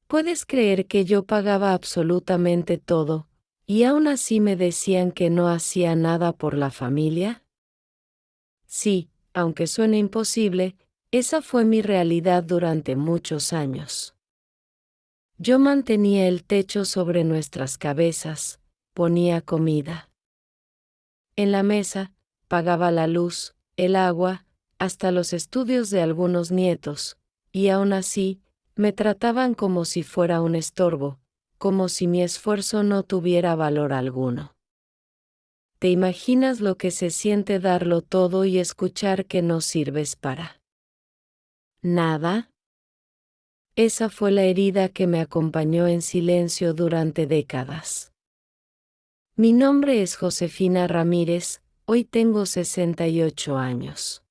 ¿Puedes creer que yo pagaba absolutamente todo, y aún así me decían que no hacía nada por la familia? Sí, aunque suene imposible, esa fue mi realidad durante muchos años. Yo mantenía el techo sobre nuestras cabezas, ponía comida en la mesa, pagaba la luz, el agua, hasta los estudios de algunos nietos, y aún así, me trataban como si fuera un estorbo, como si mi esfuerzo no tuviera valor alguno. ¿Te imaginas lo que se siente darlo todo y escuchar que no sirves para nada? Esa fue la herida que me acompañó en silencio durante décadas. Mi nombre es Josefina Ramírez, hoy tengo 68 años.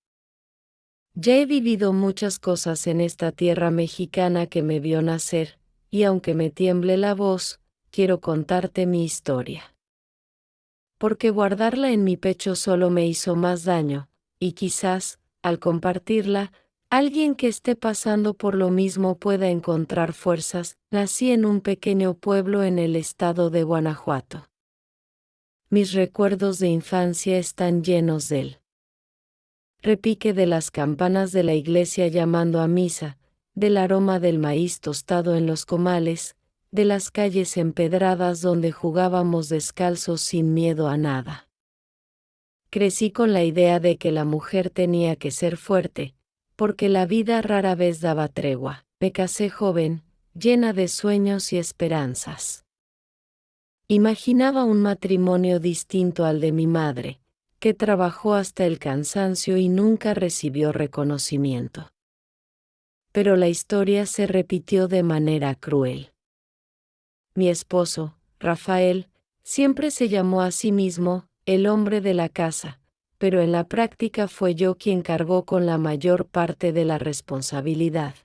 Ya he vivido muchas cosas en esta tierra mexicana que me vio nacer, y aunque me tiemble la voz, quiero contarte mi historia. Porque guardarla en mi pecho solo me hizo más daño, y quizás, al compartirla, alguien que esté pasando por lo mismo pueda encontrar fuerzas. Nací en un pequeño pueblo en el estado de Guanajuato. Mis recuerdos de infancia están llenos del repique de las campanas de la iglesia llamando a misa, del aroma del maíz tostado en los comales, de las calles empedradas donde jugábamos descalzos sin miedo a nada. Crecí con la idea de que la mujer tenía que ser fuerte, porque la vida rara vez daba tregua. Me casé joven, llena de sueños y esperanzas. Imaginaba un matrimonio distinto al de mi madre, que trabajó hasta el cansancio y nunca recibió reconocimiento. Pero la historia se repitió de manera cruel. Mi esposo, Rafael, siempre se llamó a sí mismo el hombre de la casa, pero en la práctica fue yo quien cargó con la mayor parte de la responsabilidad.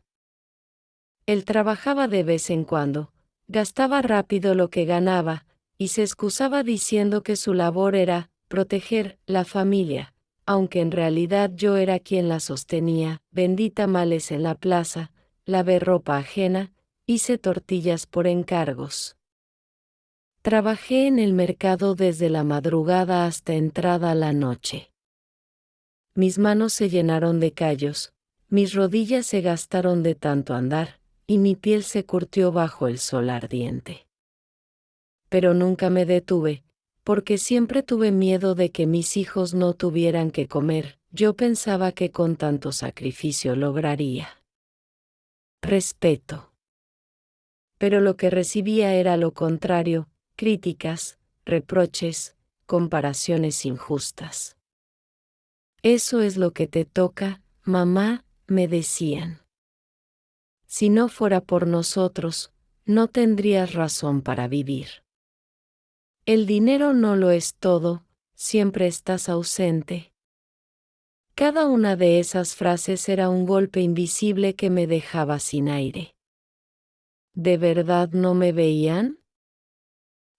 Él trabajaba de vez en cuando, gastaba rápido lo que ganaba, y se excusaba diciendo que su labor era proteger la familia, aunque en realidad yo era quien la sostenía. Vendí tamales en la plaza, lavé ropa ajena, hice tortillas por encargos. Trabajé en el mercado desde la madrugada hasta entrada la noche. Mis manos se llenaron de callos, mis rodillas se gastaron de tanto andar, y mi piel se curtió bajo el sol ardiente. Pero nunca me detuve, porque siempre tuve miedo de que mis hijos no tuvieran que comer. Yo pensaba que con tanto sacrificio lograría respeto. Pero lo que recibía era lo contrario, críticas, reproches, comparaciones injustas. Eso es lo que te toca, mamá, me decían. Si no fuera por nosotros, no tendrías razón para vivir. El dinero no lo es todo, siempre estás ausente. Cada una de esas frases era un golpe invisible que me dejaba sin aire. ¿De verdad no me veían?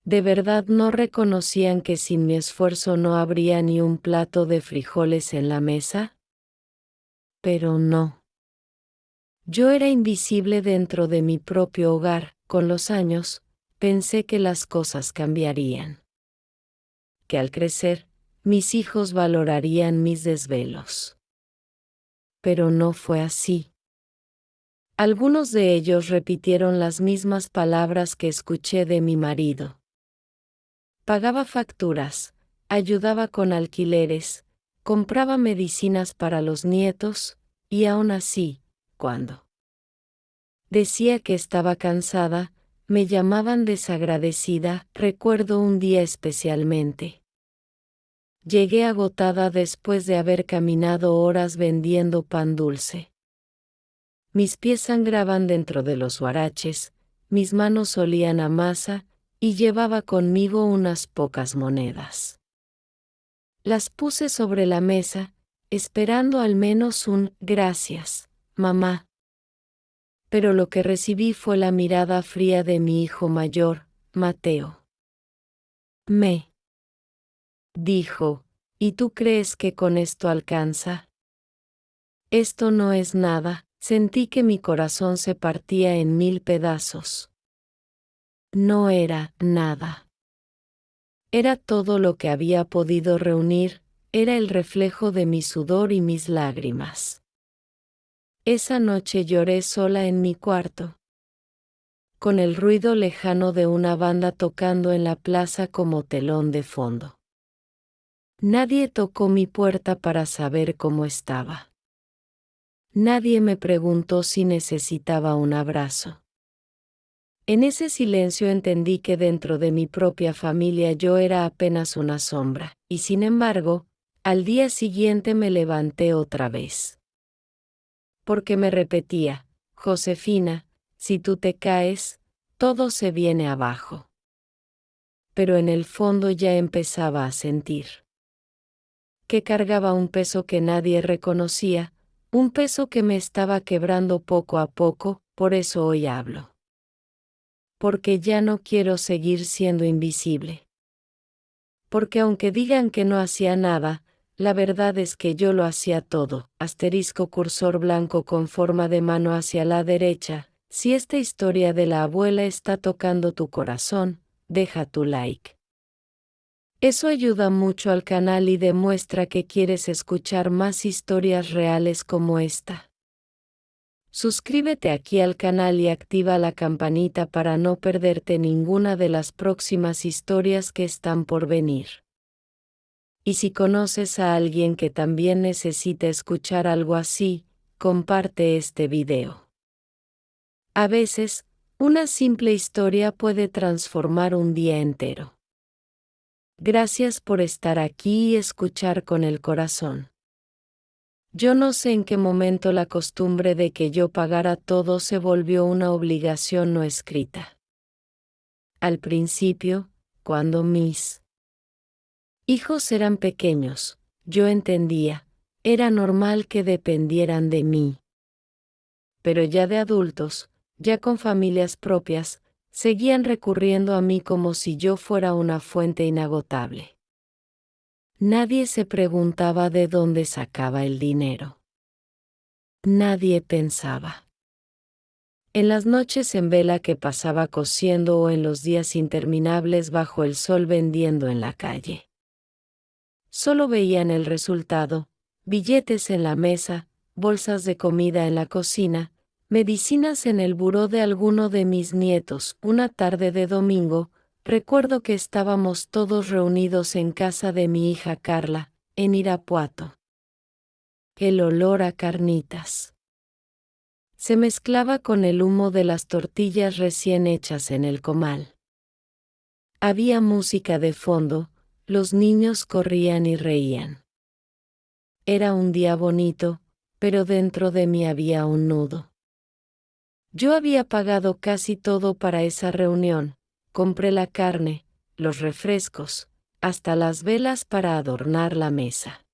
¿De verdad no reconocían que sin mi esfuerzo no habría ni un plato de frijoles en la mesa? Pero no. Yo era invisible dentro de mi propio hogar. Con los años, pensé que las cosas cambiarían. Que al crecer, mis hijos valorarían mis desvelos. Pero no fue así. Algunos de ellos repitieron las mismas palabras que escuché de mi marido. Pagaba facturas, ayudaba con alquileres, compraba medicinas para los nietos, y aún así, cuando decía que estaba cansada, me llamaban desagradecida. Recuerdo un día especialmente. Llegué agotada después de haber caminado horas vendiendo pan dulce. Mis pies sangraban dentro de los huaraches, mis manos olían a masa, y llevaba conmigo unas pocas monedas. Las puse sobre la mesa, esperando al menos un gracias, mamá. Pero lo que recibí fue la mirada fría de mi hijo mayor, Mateo. Me dijo, ¿y tú crees que con esto alcanza? Esto no es nada, Sentí que mi corazón se partía en 1000 pedazos. No era nada. Era todo lo que había podido reunir, era el reflejo de mi sudor y mis lágrimas. Esa noche lloré sola en mi cuarto, con el ruido lejano de una banda tocando en la plaza como telón de fondo. Nadie tocó mi puerta para saber cómo estaba. Nadie me preguntó si necesitaba un abrazo. En ese silencio entendí que dentro de mi propia familia yo era apenas una sombra, y sin embargo, al día siguiente me levanté otra vez. Porque me repetía, Josefina, si tú te caes, todo se viene abajo. Pero en el fondo ya empezaba a sentir que cargaba un peso que nadie reconocía, un peso que me estaba quebrando poco a poco, por eso hoy hablo. Porque ya no quiero seguir siendo invisible. Porque aunque digan que no hacía nada, la verdad es que yo lo hacía todo. Asterisco cursor blanco con forma de mano hacia la derecha. Si esta historia de la abuela está tocando tu corazón, deja tu like. Eso ayuda mucho al canal y demuestra que quieres escuchar más historias reales como esta. Suscríbete aquí al canal y activa la campanita para no perderte ninguna de las próximas historias que están por venir. Y si conoces a alguien que también necesita escuchar algo así, comparte este video. A veces, una simple historia puede transformar un día entero. Gracias por estar aquí y escuchar con el corazón. Yo no sé en qué momento la costumbre de que yo pagara todo se volvió una obligación no escrita. Al principio, cuando mis hijos eran pequeños, yo entendía, era normal que dependieran de mí. Pero ya de adultos, ya con familias propias, seguían recurriendo a mí como si yo fuera una fuente inagotable. Nadie se preguntaba de dónde sacaba el dinero. Nadie pensaba en las noches en vela que pasaba cosiendo o en los días interminables bajo el sol vendiendo en la calle. Solo veían el resultado, billetes en la mesa, bolsas de comida en la cocina, medicinas en el buró de alguno de mis nietos. Una tarde de domingo, recuerdo que estábamos todos reunidos en casa de mi hija Carla, en Irapuato. El olor a carnitas se mezclaba con el humo de las tortillas recién hechas en el comal. Había música de fondo, los niños corrían y reían. Era un día bonito, pero dentro de mí había un nudo. Yo había pagado casi todo para esa reunión, compré la carne, los refrescos, hasta las velas para adornar la mesa.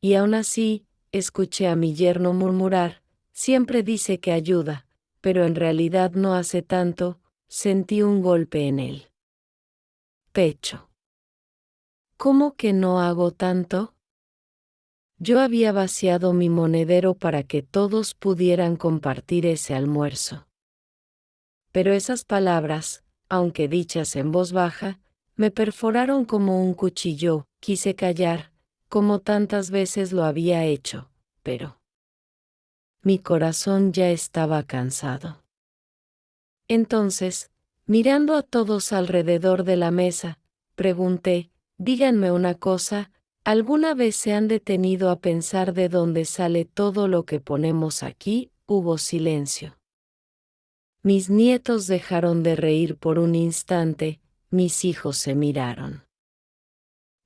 Y aún así, escuché a mi yerno murmurar, siempre dice que ayuda, pero en realidad no hace tanto. Sentí un golpe en el pecho. ¿Cómo que no hago tanto? Yo había vaciado mi monedero para que todos pudieran compartir ese almuerzo. Pero esas palabras, aunque dichas en voz baja, me perforaron como un cuchillo. Quise callar, como tantas veces lo había hecho, pero mi corazón ya estaba cansado. Entonces, mirando a todos alrededor de la mesa, pregunté, díganme una cosa, ¿alguna vez se han detenido a pensar de dónde sale todo lo que ponemos aquí? Hubo silencio. Mis nietos dejaron de reír por un instante, mis hijos se miraron.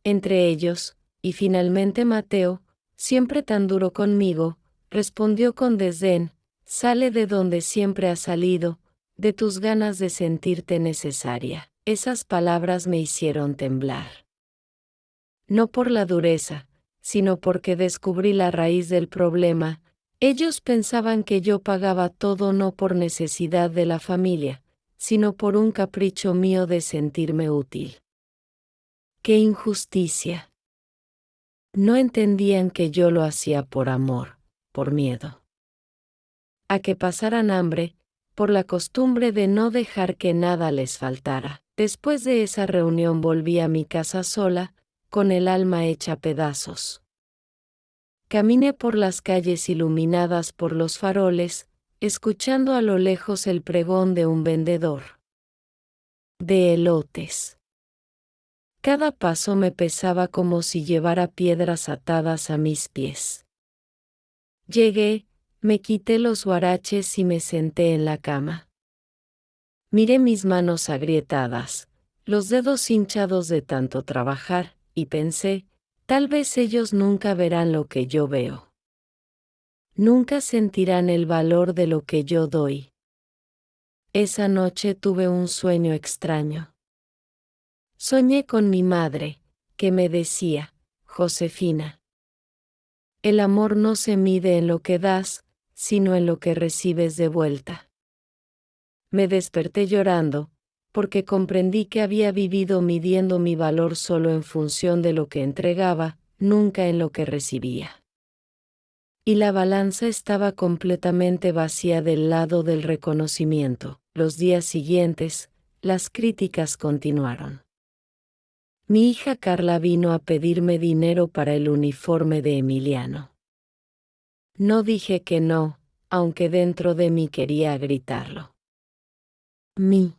Entre ellos, y finalmente Mateo, siempre tan duro conmigo, respondió con desdén, sale de donde siempre has salido, de tus ganas de sentirte necesaria. Esas palabras me hicieron temblar. No por la dureza, sino porque descubrí la raíz del problema. Ellos pensaban que yo pagaba todo no por necesidad de la familia, sino por un capricho mío de sentirme útil. ¡Qué injusticia! No entendían que yo lo hacía por amor, por miedo. a que pasaran hambre, por la costumbre de no dejar que nada les faltara. Después de esa reunión volví a mi casa sola, con el alma hecha pedazos. Caminé por las calles iluminadas por los faroles, escuchando a lo lejos el pregón de un vendedor de elotes. Cada paso me pesaba como si llevara piedras atadas a mis pies. Llegué, me quité los huaraches y me senté en la cama. Miré mis manos agrietadas, los dedos hinchados de tanto trabajar, y pensé, tal vez ellos nunca verán lo que yo veo. Nunca sentirán el valor de lo que yo doy. Esa noche tuve un sueño extraño. Soñé con mi madre, que me decía, Josefina, el amor no se mide en lo que das, sino en lo que recibes de vuelta. Me desperté llorando, porque comprendí que había vivido midiendo mi valor solo en función de lo que entregaba, nunca en lo que recibía. Y la balanza estaba completamente vacía del lado del reconocimiento. Los días siguientes, las críticas continuaron. Mi hija Carla vino a pedirme dinero para el uniforme de Emiliano. No dije que no, aunque dentro de mí quería gritarlo. Mi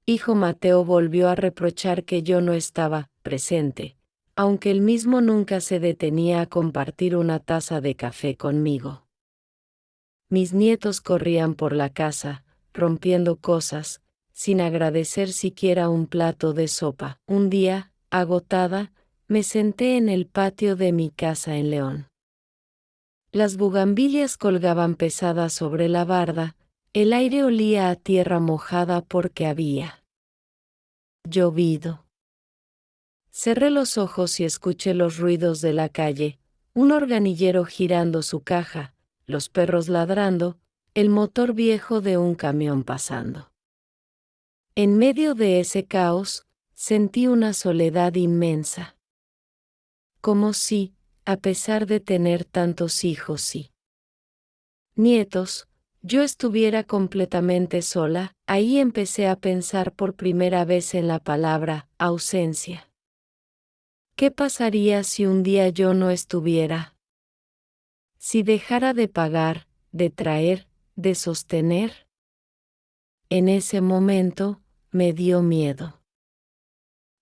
hijo Mateo volvió a reprochar que yo no estaba presente, aunque él mismo nunca se detenía a compartir una taza de café conmigo. Mis nietos corrían por la casa, rompiendo cosas, sin agradecer siquiera un plato de sopa. Un día, agotada, me senté en el patio de mi casa en León. Las bugambilias colgaban pesadas sobre la barda, el aire olía a tierra mojada porque había llovido. Cerré los ojos y escuché los ruidos de la calle, un organillero girando su caja, los perros ladrando, el motor viejo de un camión pasando. En medio de ese caos, sentí una soledad inmensa. Como si, a pesar de tener tantos hijos y nietos, yo estuviera completamente sola. Ahí empecé a pensar por primera vez en la palabra ausencia. ¿Qué pasaría si un día yo no estuviera? Si dejara de pagar, de traer, de sostener. En ese momento, me dio miedo.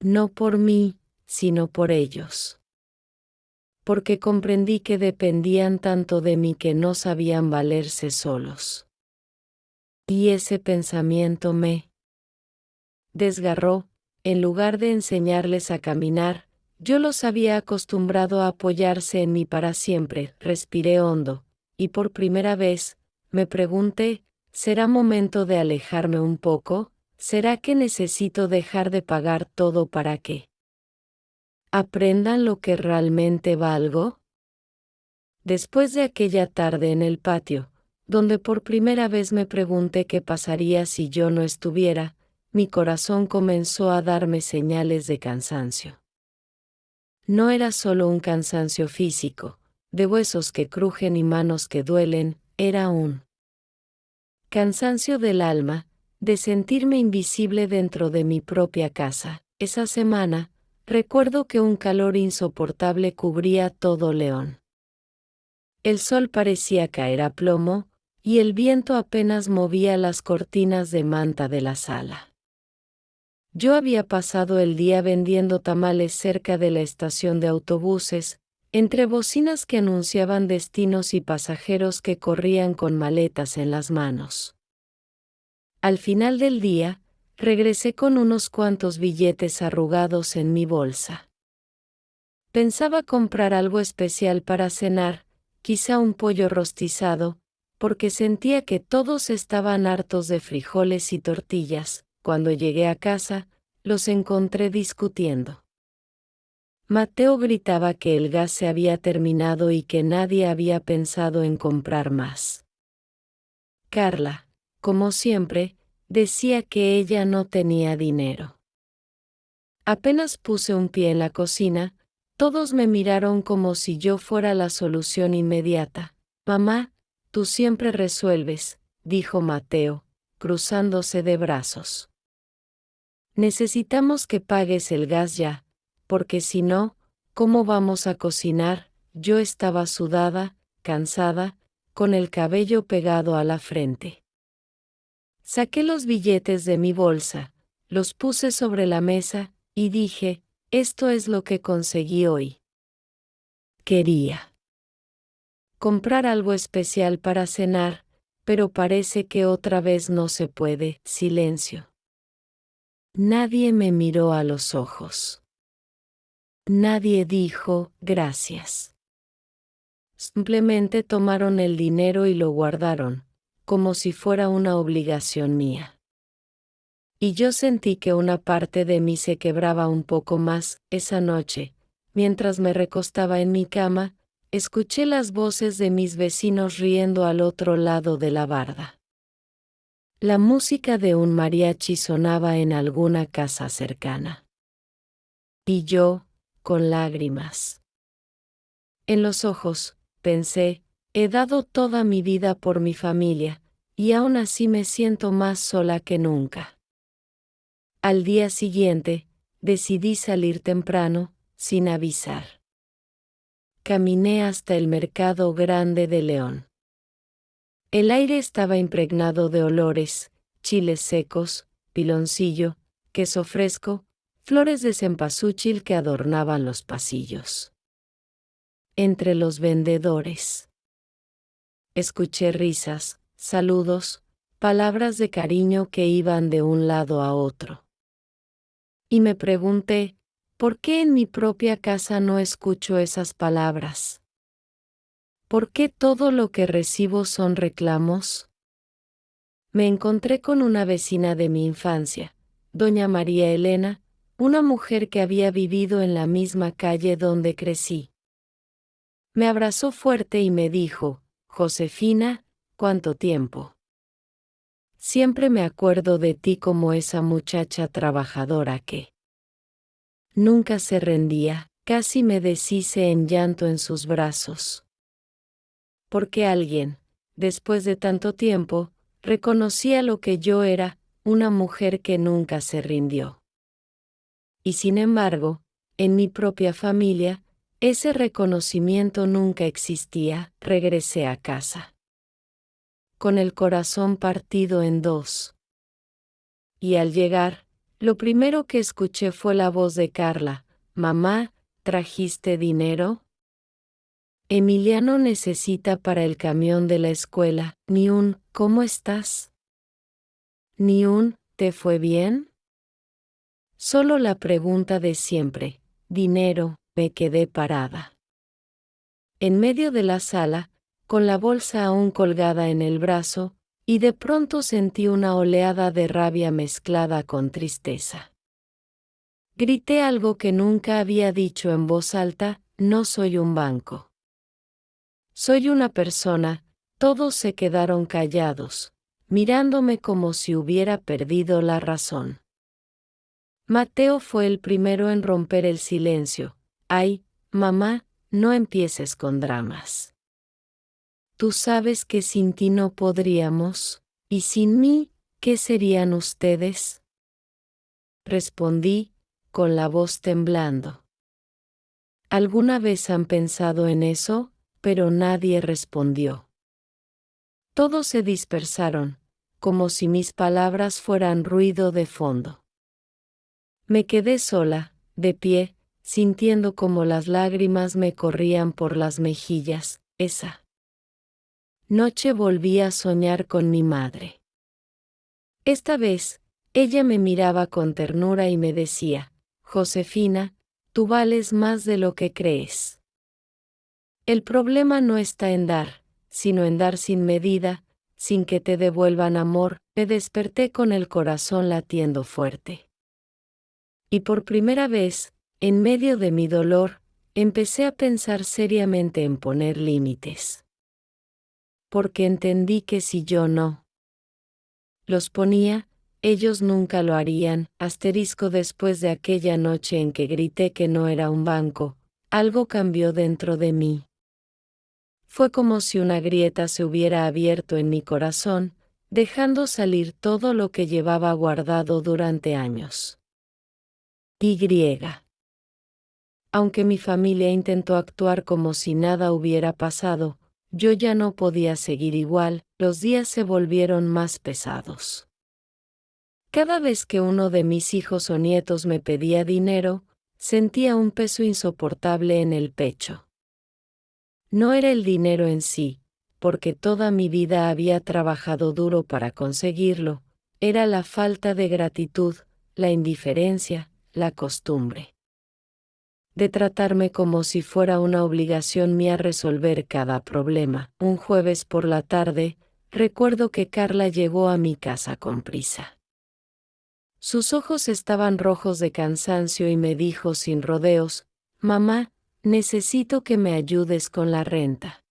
No por mí, sino por ellos. Porque comprendí que dependían tanto de mí que no sabían valerse solos. Y ese pensamiento me desgarró. En lugar de enseñarles a caminar, yo los había acostumbrado a apoyarse en mí para siempre. Respiré hondo, y por primera vez, me pregunté, ¿será momento de alejarme un poco? ¿Será que necesito dejar de pagar todo para que aprendan lo que realmente valgo? Después de aquella tarde en el patio, donde por primera vez me pregunté qué pasaría si yo no estuviera, mi corazón comenzó a darme señales de cansancio. No era solo un cansancio físico, de huesos que crujen y manos que duelen, era un cansancio del alma, de sentirme invisible dentro de mi propia casa. Esa semana, recuerdo que un calor insoportable cubría todo León. El sol parecía caer a plomo, y el viento apenas movía las cortinas de manta de la sala. Yo había pasado el día vendiendo tamales cerca de la estación de autobuses, entre bocinas que anunciaban destinos y pasajeros que corrían con maletas en las manos. Al final del día, regresé con unos cuantos billetes arrugados en mi bolsa. Pensaba comprar algo especial para cenar, quizá un pollo rostizado, porque sentía que todos estaban hartos de frijoles y tortillas. Cuando llegué a casa, los encontré discutiendo. Mateo gritaba que el gas se había terminado y que nadie había pensado en comprar más. Carla, como siempre, decía que ella no tenía dinero. Apenas puse un pie en la cocina, todos me miraron como si yo fuera la solución inmediata. Mamá, Tú siempre resuelves, dijo Mateo, cruzándose de brazos. Necesitamos que pagues el gas ya, porque si no, ¿cómo vamos a cocinar? Yo estaba sudada, cansada, con el cabello pegado a la frente. Saqué los billetes de mi bolsa, los puse sobre la mesa, y dije, esto es lo que conseguí hoy. Quería comprar algo especial para cenar, pero parece que otra vez no se puede. Silencio. Nadie me miró a los ojos. Nadie dijo, gracias. Simplemente tomaron el dinero y lo guardaron, como si fuera una obligación mía. Y yo sentí que una parte de mí se quebraba un poco más. Esa noche, mientras me recostaba en mi cama, escuché las voces de mis vecinos riendo al otro lado de la barda. La música de un mariachi sonaba en alguna casa cercana. Y yo, con lágrimas en los ojos, pensé, he dado toda mi vida por mi familia, y aún así me siento más sola que nunca. Al día siguiente, decidí salir temprano, sin avisar. Caminé hasta el mercado grande de León. El aire estaba impregnado de olores, chiles secos, piloncillo, queso fresco, flores de cempasúchil que adornaban los pasillos. Entre los vendedores escuché risas, saludos, palabras de cariño que iban de un lado a otro. Y me pregunté, ¿por qué en mi propia casa no escucho esas palabras? ¿Por qué todo lo que recibo son reclamos? Me encontré con una vecina de mi infancia, doña María Elena, una mujer que había vivido en la misma calle donde crecí. Me abrazó fuerte y me dijo, Josefina, ¿cuánto tiempo? Siempre me acuerdo de ti como esa muchacha trabajadora que nunca se rendía, casi me deshice en llanto en sus brazos. Porque alguien, después de tanto tiempo, reconocía lo que yo era, una mujer que nunca se rindió. Y sin embargo, en mi propia familia, ese reconocimiento nunca existía. Regresé a casa con el corazón partido en dos. Y al llegar, lo primero que escuché fue la voz de Carla, «Mamá, ¿trajiste dinero?» Emiliano necesita para el camión de la escuela, ni un «¿Cómo estás?» Ni un «¿Te fue bien?» Solo la pregunta de siempre, «Dinero», me quedé parada. En medio de la sala, con la bolsa aún colgada en el brazo, y de pronto sentí una oleada de rabia mezclada con tristeza. Grité algo que nunca había dicho en voz alta, no soy un banco. Soy una persona. Todos se quedaron callados, mirándome como si hubiera perdido la razón. Mateo fue el primero en romper el silencio. Ay, mamá, no empieces con dramas. Tú sabes que sin ti no podríamos, y sin mí, ¿qué serían ustedes? Respondí, con la voz temblando. ¿Alguna vez han pensado en eso? Pero nadie respondió. Todos se dispersaron, como si mis palabras fueran ruido de fondo. Me quedé sola, de pie, sintiendo como las lágrimas me corrían por las mejillas. Esa noche volví a soñar con mi madre. Esta vez, ella me miraba con ternura y me decía, Josefina, tú vales más de lo que crees. El problema no está en dar, sino en dar sin medida, sin que te devuelvan amor. Me desperté con el corazón latiendo fuerte. Y por primera vez, en medio de mi dolor, empecé a pensar seriamente en poner límites. Porque entendí que si yo no los ponía, ellos nunca lo harían. Después de aquella noche en que grité que no era un banco, algo cambió dentro de mí. Fue como si una grieta se hubiera abierto en mi corazón, dejando salir todo lo que llevaba guardado durante años. Y. Aunque mi familia intentó actuar como si nada hubiera pasado, yo ya no podía seguir igual, los días se volvieron más pesados. Cada vez que uno de mis hijos o nietos me pedía dinero, sentía un peso insoportable en el pecho. No era el dinero en sí, porque toda mi vida había trabajado duro para conseguirlo, era la falta de gratitud, la indiferencia, la costumbre de tratarme como si fuera una obligación mía resolver cada problema. Un jueves por la tarde, recuerdo que Carla llegó a mi casa con prisa. Sus ojos estaban rojos de cansancio y me dijo sin rodeos: «Mamá, necesito que me ayudes con la renta.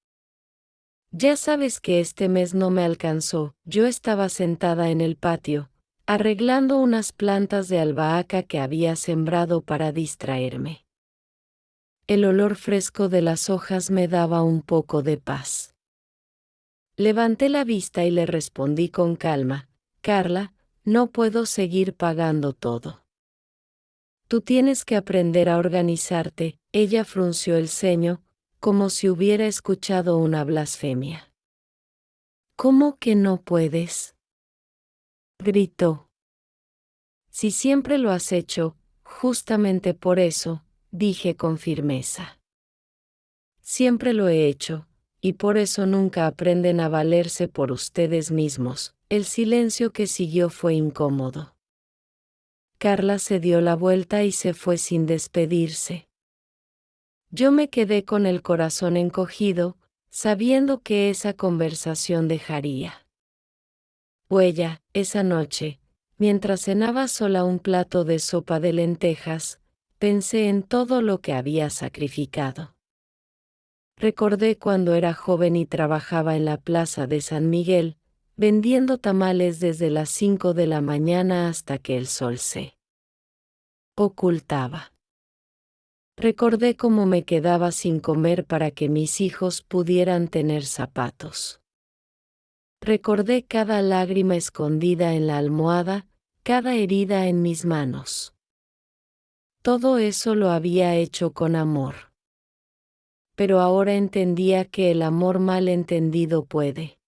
Ya sabes que este mes no me alcanzó». Yo estaba sentada en el patio, arreglando unas plantas de albahaca que había sembrado para distraerme. El olor fresco de las hojas me daba un poco de paz. Levanté la vista y le respondí con calma: «Carla, no puedo seguir pagando todo. Tú tienes que aprender a organizarte». Ella frunció el ceño, como si hubiera escuchado una blasfemia. «¿Cómo que no puedes?», gritó. «Si siempre lo has hecho, justamente por eso», dije con firmeza. «Siempre lo he hecho, y por eso nunca aprenden a valerse por ustedes mismos». El silencio que siguió fue incómodo. Carla se dio la vuelta y se fue sin despedirse. Yo me quedé con el corazón encogido, sabiendo que esa conversación dejaría huella. Esa noche, mientras cenaba sola un plato de sopa de lentejas, pensé en todo lo que había sacrificado. Recordé cuando era joven y trabajaba en la plaza de San Miguel, vendiendo tamales desde las 5 de la mañana hasta que el sol se ocultaba. Recordé cómo me quedaba sin comer para que mis hijos pudieran tener zapatos. Recordé cada lágrima escondida en la almohada, cada herida en mis manos. Todo eso lo había hecho con amor. Pero ahora entendía que el amor mal entendido puede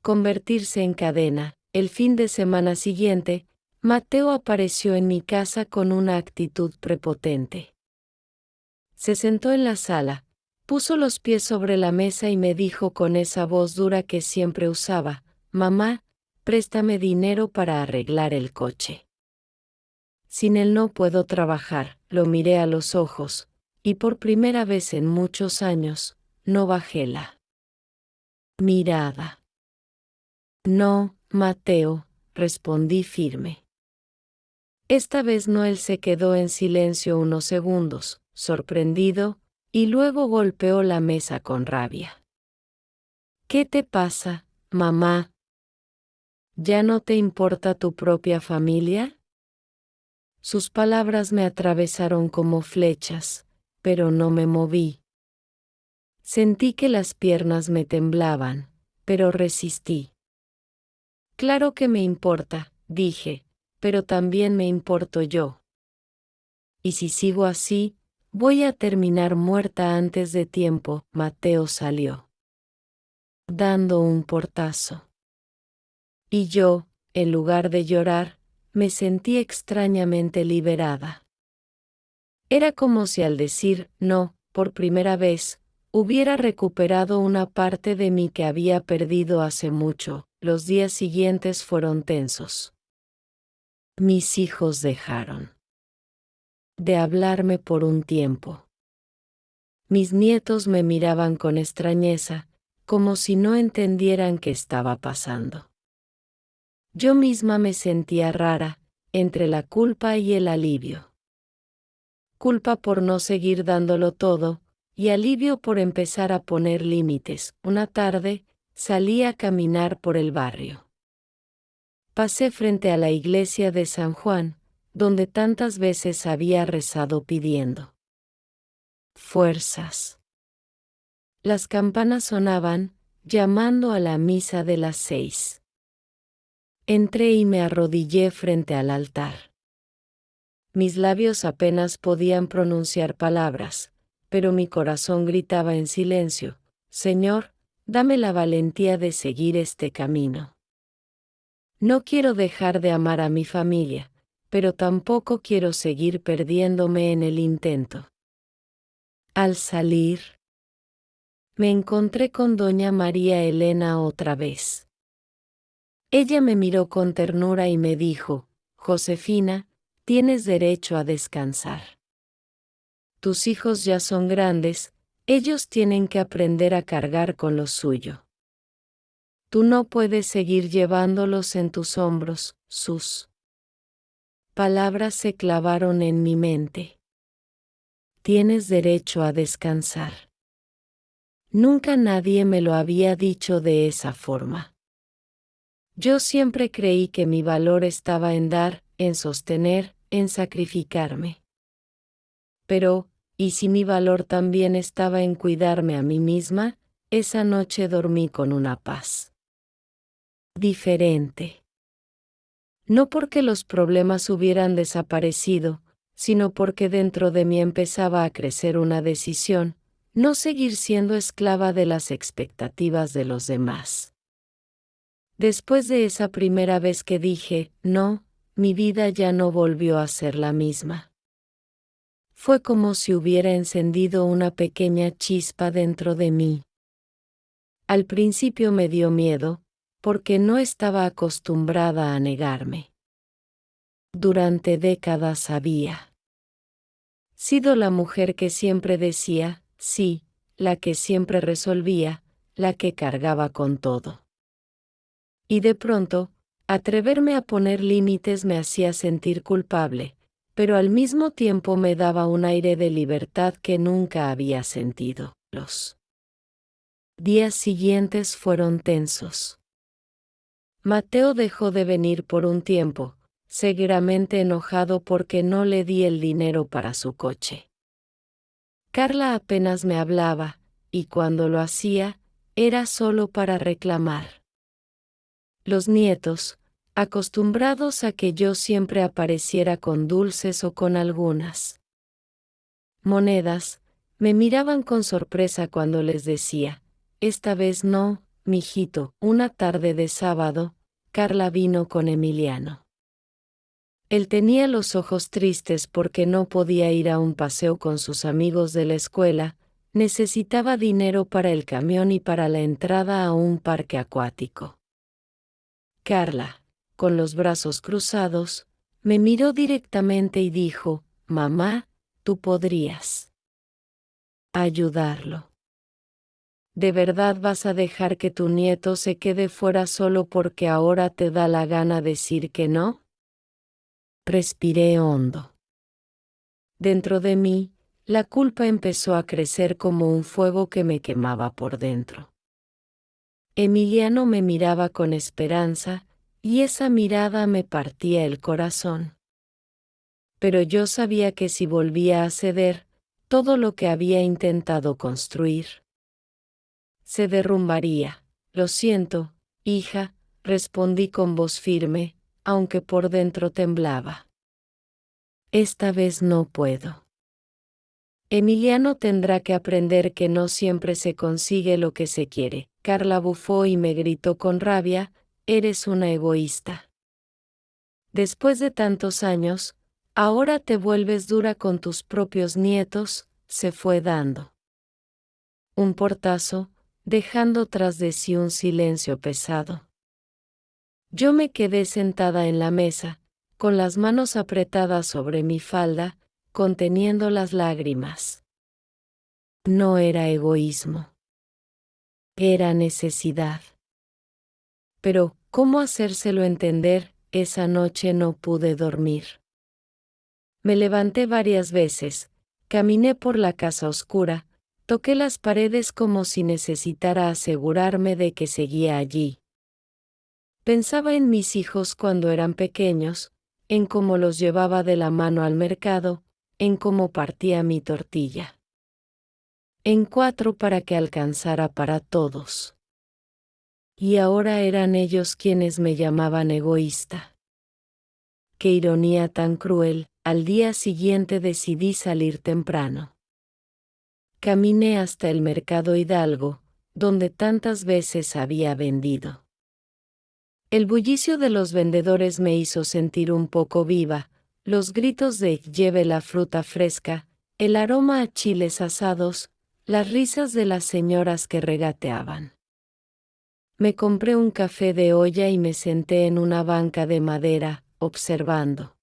convertirse en cadena. El fin de semana siguiente, Mateo apareció en mi casa con una actitud prepotente. Se sentó en la sala, puso los pies sobre la mesa y me dijo con esa voz dura que siempre usaba: «Mamá, préstame dinero para arreglar el coche. Sin él no puedo trabajar». Lo miré a los ojos, y por primera vez en muchos años, no bajé la mirada. «No, Mateo», respondí firme. Esta vez no. Él se quedó en silencio unos segundos, sorprendido, y luego golpeó la mesa con rabia. «¿Qué te pasa, mamá? ¿Ya no te importa tu propia familia?». Sus palabras me atravesaron como flechas, pero no me moví. Sentí que las piernas me temblaban, pero resistí. «Claro que me importa», dije, «pero también me importo yo. Y si sigo así, voy a terminar muerta antes de tiempo». Mateo salió, dando un portazo. Y yo, en lugar de llorar, me sentí extrañamente liberada. Era como si al decir «no», por primera vez, hubiera recuperado una parte de mí que había perdido hace mucho. Los días siguientes fueron tensos. Mis hijos dejaron de hablarme por un tiempo. Mis nietos me miraban con extrañeza, como si no entendieran qué estaba pasando. Yo misma me sentía rara, entre la culpa y el alivio. Culpa por no seguir dándolo todo, y alivio por empezar a poner límites. Una tarde, salí a caminar por el barrio. Pasé frente a la iglesia de San Juan, donde tantas veces había rezado pidiendo fuerzas. Las campanas sonaban, llamando a la misa de las 6. Entré y me arrodillé frente al altar. Mis labios apenas podían pronunciar palabras, pero mi corazón gritaba en silencio: Señor, dame la valentía de seguir este camino. No quiero dejar de amar a mi familia, pero tampoco quiero seguir perdiéndome en el intento. Al salir, me encontré con doña María Elena otra vez. Ella me miró con ternura y me dijo: Josefina, tienes derecho a descansar. Tus hijos ya son grandes, ellos tienen que aprender a cargar con lo suyo. Tú no puedes seguir llevándolos en tus hombros. Sus palabras se clavaron en mi mente. Tienes derecho a descansar. Nunca nadie me lo había dicho de esa forma. Yo siempre creí que mi valor estaba en dar, en sostener, en sacrificarme. Pero, ¿y si mi valor también estaba en cuidarme a mí misma? Esa noche dormí con una paz diferente. No porque los problemas hubieran desaparecido, sino porque dentro de mí empezaba a crecer una decisión: no seguir siendo esclava de las expectativas de los demás. Después de esa primera vez que dije no, mi vida ya no volvió a ser la misma. Fue como si hubiera encendido una pequeña chispa dentro de mí. Al principio me dio miedo, porque no estaba acostumbrada a negarme. Durante décadas había sido la mujer que siempre decía sí, la que siempre resolvía, la que cargaba con todo. Y de pronto, atreverme a poner límites me hacía sentir culpable, pero al mismo tiempo me daba un aire de libertad que nunca había sentido. Los días siguientes fueron tensos. Mateo dejó de venir por un tiempo, seguramente enojado porque no le di el dinero para su coche. Carla apenas me hablaba, y cuando lo hacía, era solo para reclamar. Los nietos, acostumbrados a que yo siempre apareciera con dulces o con algunas monedas, me miraban con sorpresa cuando les decía: esta vez no, mijito. Una tarde de sábado, Carla vino con Emiliano. Él tenía los ojos tristes porque no podía ir a un paseo con sus amigos de la escuela, necesitaba dinero para el camión y para la entrada a un parque acuático. Carla, con los brazos cruzados, me miró directamente y dijo: mamá, tú podrías ayudarlo. ¿De verdad vas a dejar que tu nieto se quede fuera solo porque ahora te da la gana decir que no? Respiré hondo. Dentro de mí, la culpa empezó a crecer como un fuego que me quemaba por dentro. Emiliano me miraba con esperanza, y esa mirada me partía el corazón. Pero yo sabía que si volvía a ceder, todo lo que había intentado construir se derrumbaría. Lo siento, hija, respondí con voz firme, aunque por dentro temblaba. Esta vez no puedo. Emiliano tendrá que aprender que no siempre se consigue lo que se quiere. Carla bufó y me gritó con rabia: eres una egoísta. Después de tantos años, ahora te vuelves dura con tus propios nietos. Se fue dando un portazo, dejando tras de sí un silencio pesado. Yo me quedé sentada en la mesa, con las manos apretadas sobre mi falda, conteniendo las lágrimas. No era egoísmo. Era necesidad. Pero, ¿cómo hacérselo entender? Esa noche no pude dormir. Me levanté varias veces, caminé por la casa oscura, toqué las paredes como si necesitara asegurarme de que seguía allí. Pensaba en mis hijos cuando eran pequeños, en cómo los llevaba de la mano al mercado, en cómo partía mi tortilla. en 4 para que alcanzara para todos. Y ahora eran ellos quienes me llamaban egoísta. Qué ironía tan cruel. Al día siguiente decidí salir temprano. Caminé hasta el mercado Hidalgo, donde tantas veces había vendido. El bullicio de los vendedores me hizo sentir un poco viva, los gritos de "lleve la fruta fresca", el aroma a chiles asados, las risas de las señoras que regateaban. Me compré un café de olla y me senté en una banca de madera, observando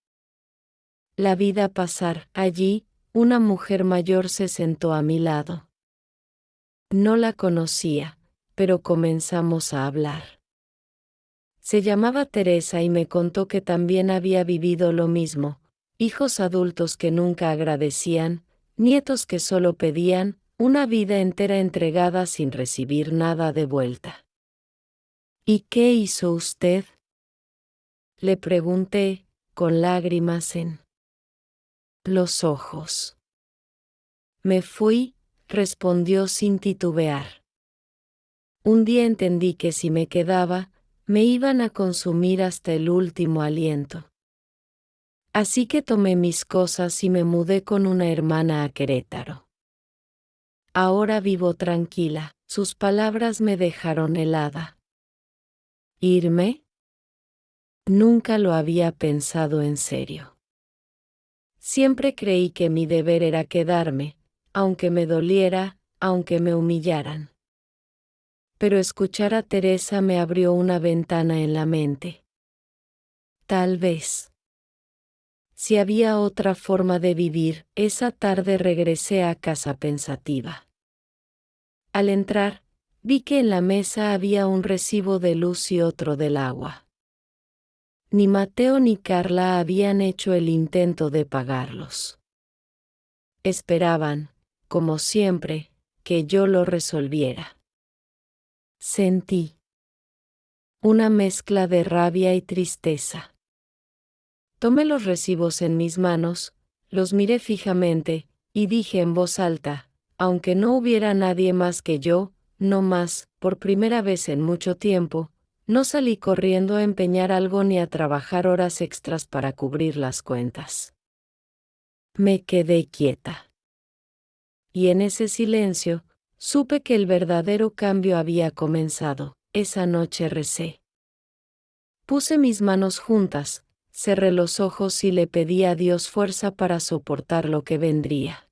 la vida pasar. Allí, una mujer mayor se sentó a mi lado. No la conocía, pero comenzamos a hablar. Se llamaba Teresa y me contó que también había vivido lo mismo, hijos adultos que nunca agradecían, nietos que solo pedían, una vida entera entregada sin recibir nada de vuelta. ¿Y qué hizo usted?, le pregunté, con lágrimas en los ojos. Me fui, respondió sin titubear. Un día entendí que si me quedaba, me iban a consumir hasta el último aliento. Así que tomé mis cosas y me mudé con una hermana a Querétaro. Ahora vivo tranquila. Sus palabras me dejaron helada. ¿Irme? Nunca lo había pensado en serio. Siempre creí que mi deber era quedarme, aunque me doliera, aunque me humillaran. Pero escuchar a Teresa me abrió una ventana en la mente. Tal vez. Si había otra forma de vivir, esa tarde regresé a casa pensativa. Al entrar, vi que en la mesa había un recibo de luz y otro del agua. Ni Mateo ni Carla habían hecho el intento de pagarlos. Esperaban, como siempre, que yo lo resolviera. Sentí una mezcla de rabia y tristeza. Tomé los recibos en mis manos, los miré fijamente, y dije en voz alta, aunque no hubiera nadie más que yo, no más, por primera vez en mucho tiempo, no salí corriendo a empeñar algo ni a trabajar horas extras para cubrir las cuentas. Me quedé quieta. Y en ese silencio, supe que el verdadero cambio había comenzado. Esa noche recé. Puse mis manos juntas, cerré los ojos y le pedí a Dios fuerza para soportar lo que vendría.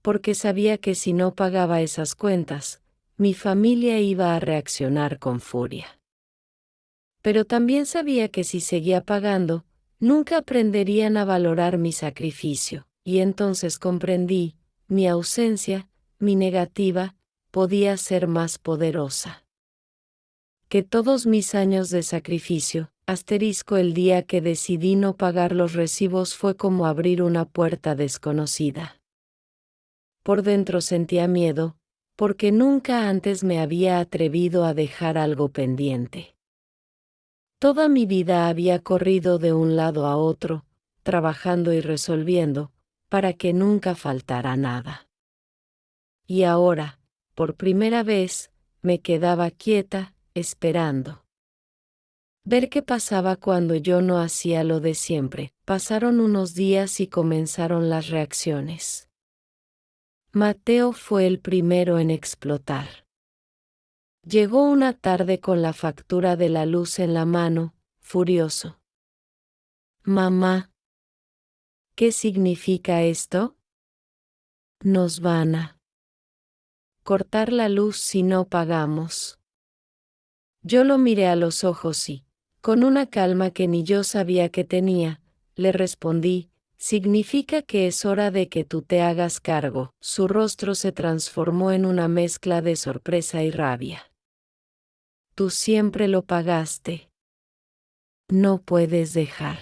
Porque sabía que si no pagaba esas cuentas, mi familia iba a reaccionar con furia. Pero también sabía que si seguía pagando, nunca aprenderían a valorar mi sacrificio, y entonces comprendí, mi ausencia, mi negativa, podía ser más poderosa que todos mis años de sacrificio. El día que decidí no pagar los recibos fue como abrir una puerta desconocida. Por dentro sentía miedo, porque nunca antes me había atrevido a dejar algo pendiente. Toda mi vida había corrido de un lado a otro, trabajando y resolviendo, para que nunca faltara nada. Y ahora, por primera vez, me quedaba quieta, esperando. Ver qué pasaba cuando yo no hacía lo de siempre. Pasaron unos días y comenzaron las reacciones. Mateo fue el primero en explotar. Llegó una tarde con la factura de la luz en la mano, furioso. Mamá, ¿qué significa esto? Nos van a cortar la luz si no pagamos. Yo lo miré a los ojos y, con una calma que ni yo sabía que tenía, le respondí, significa que es hora de que tú te hagas cargo. Su rostro se transformó en una mezcla de sorpresa y rabia. Tú siempre lo pagaste. No puedes dejar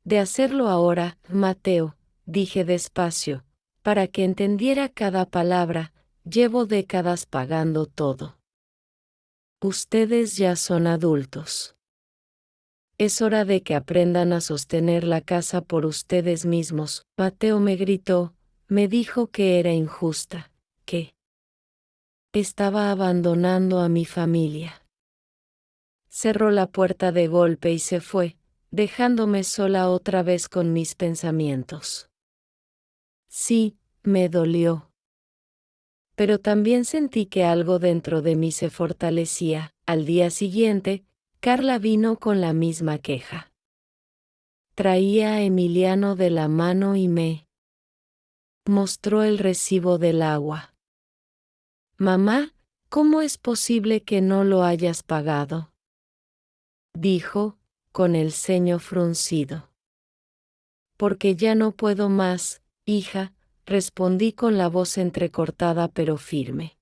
de hacerlo ahora, Mateo, dije despacio, para que entendiera cada palabra. Llevo décadas pagando todo. Ustedes ya son adultos. Es hora de que aprendan a sostener la casa por ustedes mismos. Mateo me gritó, me dijo que era injusta, que estaba abandonando a mi familia. Cerró la puerta de golpe y se fue, dejándome sola otra vez con mis pensamientos. Sí, me dolió. Pero también sentí que algo dentro de mí se fortalecía. Al día siguiente, Carla vino con la misma queja. Traía a Emiliano de la mano y me mostró el recibo del agua. Mamá, ¿cómo es posible que no lo hayas pagado?, dijo, con el ceño fruncido. Porque ya no puedo más, hija, respondí con la voz entrecortada pero firme.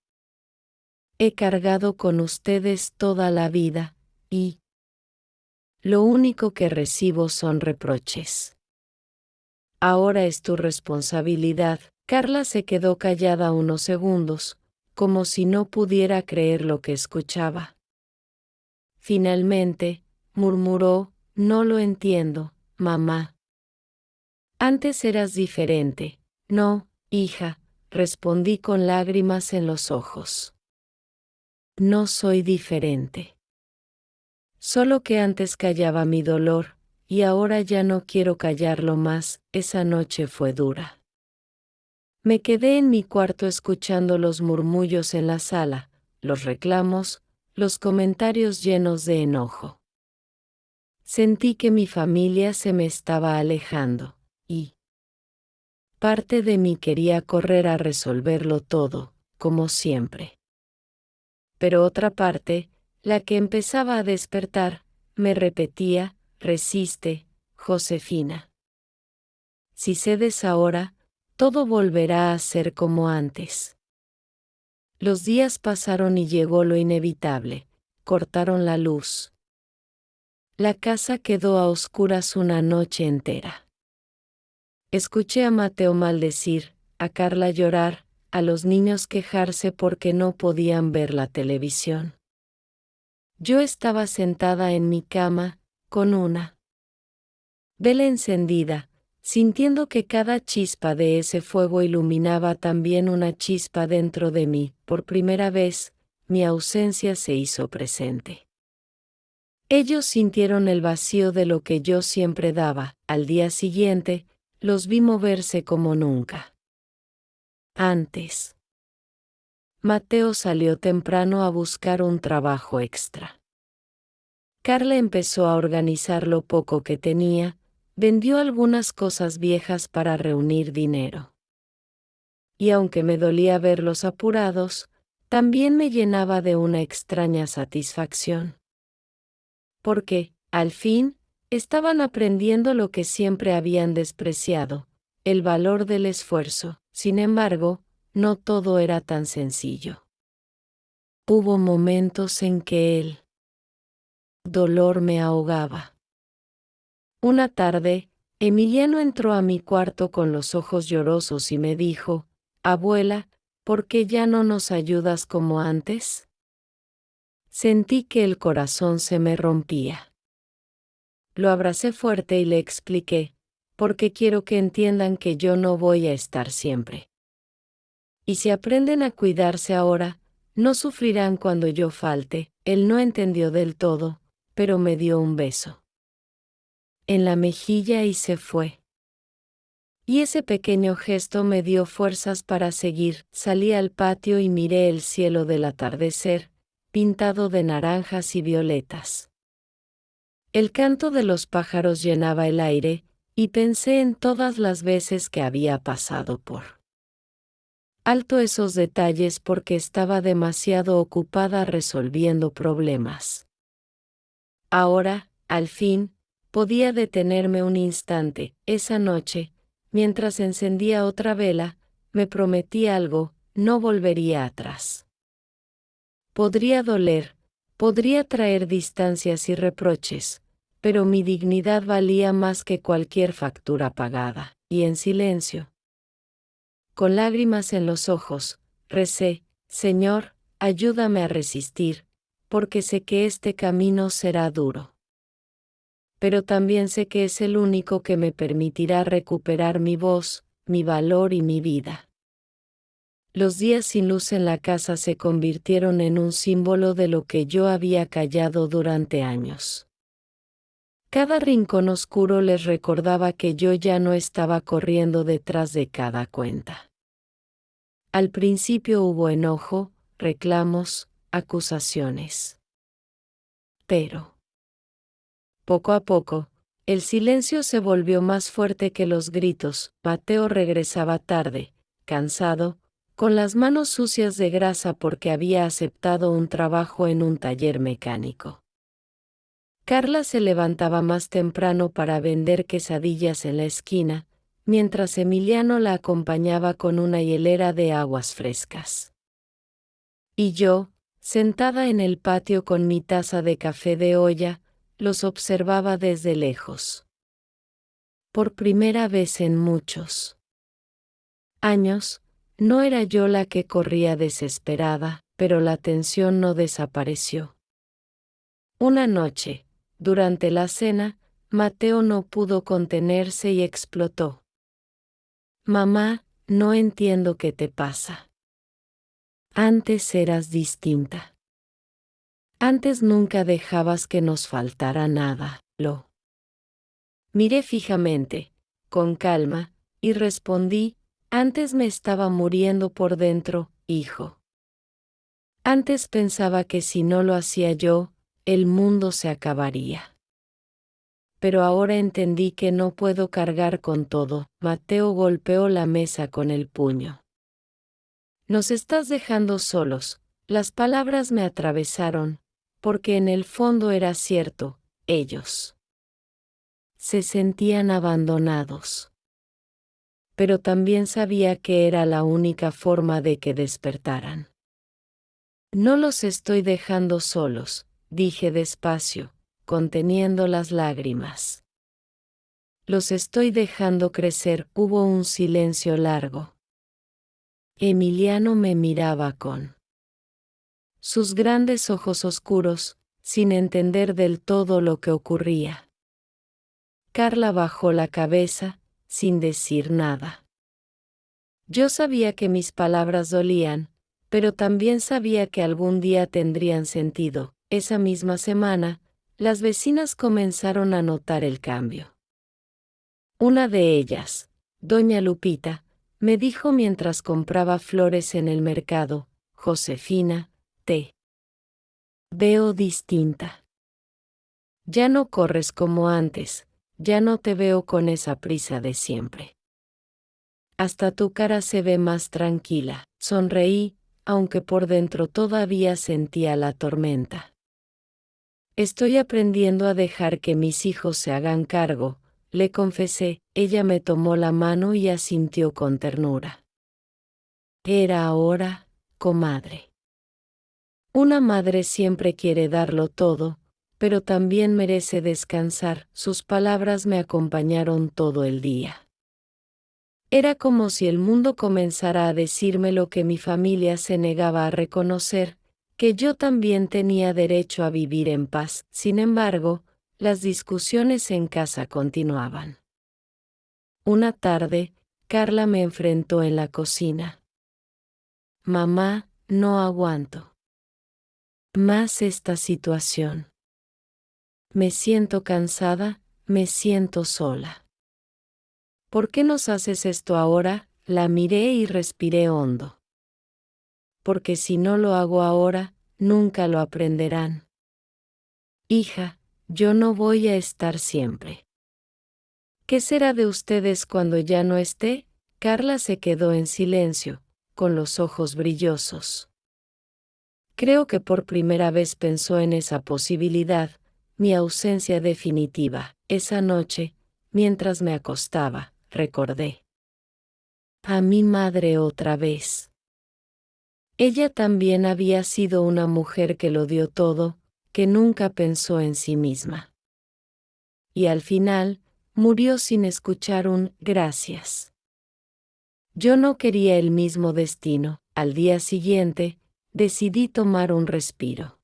He cargado con ustedes toda la vida, y lo único que recibo son reproches. Ahora es tu responsabilidad. Carla se quedó callada unos segundos, como si no pudiera creer lo que escuchaba. Finalmente, murmuró, no lo entiendo, mamá. Antes eras diferente. No, hija, respondí con lágrimas en los ojos. No soy diferente. Solo que antes callaba mi dolor, y ahora ya no quiero callarlo más. Esa noche fue dura. Me quedé en mi cuarto escuchando los murmullos en la sala, los reclamos, los comentarios llenos de enojo. Sentí que mi familia se me estaba alejando, y parte de mí quería correr a resolverlo todo, como siempre. Pero otra parte, la que empezaba a despertar, me repetía, resiste, Josefina. Si cedes ahora, todo volverá a ser como antes. Los días pasaron y llegó lo inevitable, cortaron la luz. La casa quedó a oscuras una noche entera. Escuché a Mateo maldecir, a Carla llorar, a los niños quejarse porque no podían ver la televisión. Yo estaba sentada en mi cama, con una vela encendida, sintiendo que cada chispa de ese fuego iluminaba también una chispa dentro de mí. Por primera vez, mi ausencia se hizo presente. Ellos sintieron el vacío de lo que yo siempre daba. Al día siguiente, los vi moverse como nunca antes. Mateo salió temprano a buscar un trabajo extra. Carla empezó a organizar lo poco que tenía, vendió algunas cosas viejas para reunir dinero. Y aunque me dolía verlos apurados, también me llenaba de una extraña satisfacción. Porque, al fin, estaban aprendiendo lo que siempre habían despreciado, el valor del esfuerzo. Sin embargo, no todo era tan sencillo. Hubo momentos en que el dolor me ahogaba. Una tarde, Emiliano entró a mi cuarto con los ojos llorosos y me dijo, «Abuela, ¿por qué ya no nos ayudas como antes?». Sentí que el corazón se me rompía. Lo abracé fuerte y le expliqué, «Porque quiero que entiendan que yo no voy a estar siempre. Y si aprenden a cuidarse ahora, no sufrirán cuando yo falte». Él no entendió del todo, pero me dio un beso en la mejilla y se fue. Y ese pequeño gesto me dio fuerzas para seguir. Salí al patio y miré el cielo del atardecer, pintado de naranjas y violetas. El canto de los pájaros llenaba el aire, y pensé en todas las veces que había pasado por alto esos detalles porque estaba demasiado ocupada resolviendo problemas. Ahora, al fin, podía detenerme un instante. Esa noche, mientras encendía otra vela, me prometí algo: no volvería atrás. Podría doler, podría traer distancias y reproches, pero mi dignidad valía más que cualquier factura pagada. Y en silencio, con lágrimas en los ojos, recé: Señor, ayúdame a resistir, porque sé que este camino será duro. Pero también sé que es el único que me permitirá recuperar mi voz, mi valor y mi vida. Los días sin luz en la casa se convirtieron en un símbolo de lo que yo había callado durante años. Cada rincón oscuro les recordaba que yo ya no estaba corriendo detrás de cada cuenta. Al principio hubo enojo, reclamos, acusaciones. Pero, poco a poco, el silencio se volvió más fuerte que los gritos. Mateo regresaba tarde, cansado, con las manos sucias de grasa porque había aceptado un trabajo en un taller mecánico. Carla se levantaba más temprano para vender quesadillas en la esquina, mientras Emiliano la acompañaba con una hielera de aguas frescas. Y yo, sentada en el patio con mi taza de café de olla, los observaba desde lejos. Por primera vez en muchos años, no era yo la que corría desesperada, pero la tensión no desapareció. Una noche, durante la cena, Mateo no pudo contenerse y explotó. Mamá, no entiendo qué te pasa. Antes eras distinta. Antes nunca dejabas que nos faltara nada, lo. Miré fijamente, con calma, y respondí, antes me estaba muriendo por dentro, hijo. Antes pensaba que si no lo hacía yo, el mundo se acabaría. Pero ahora entendí que no puedo cargar con todo. Mateo golpeó la mesa con el puño. Nos estás dejando solos. Las palabras me atravesaron, porque en el fondo era cierto, ellos se sentían abandonados. Pero también sabía que era la única forma de que despertaran. No los estoy dejando solos, dije despacio, conteniendo las lágrimas. Los estoy dejando crecer. Hubo un silencio largo. Emiliano me miraba con sus grandes ojos oscuros, sin entender del todo lo que ocurría. Carla bajó la cabeza, sin decir nada. Yo sabía que mis palabras dolían, pero también sabía que algún día tendrían sentido. Esa misma semana, las vecinas comenzaron a notar el cambio. Una de ellas, doña Lupita, me dijo mientras compraba flores en el mercado, Josefina, te veo distinta. Ya no corres como antes, ya no te veo con esa prisa de siempre. Hasta tu cara se ve más tranquila. Sonreí, aunque por dentro todavía sentía la tormenta. Estoy aprendiendo a dejar que mis hijos se hagan cargo, le confesé. Ella me tomó la mano y asintió con ternura. Era ahora, comadre. Una madre siempre quiere darlo todo, pero también merece descansar. Sus palabras me acompañaron todo el día. Era como si el mundo comenzara a decirme lo que mi familia se negaba a reconocer, que yo también tenía derecho a vivir en paz. Sin embargo, las discusiones en casa continuaban. Una tarde, Carla me enfrentó en la cocina. Mamá, no aguanto más esta situación. Me siento cansada, me siento sola. ¿Por qué nos haces esto ahora? La miré y respiré hondo. Porque si no lo hago ahora, nunca lo aprenderán. Hija, yo no voy a estar siempre. ¿Qué será de ustedes cuando ya no esté? Carla se quedó en silencio, con los ojos brillosos. Creo que por primera vez pensó en esa posibilidad, mi ausencia definitiva. Esa noche, mientras me acostaba, recordé a mi madre otra vez. Ella también había sido una mujer que lo dio todo, que nunca pensó en sí misma. Y al final, murió sin escuchar un gracias. Yo no quería el mismo destino. Al día siguiente, decidí tomar un respiro.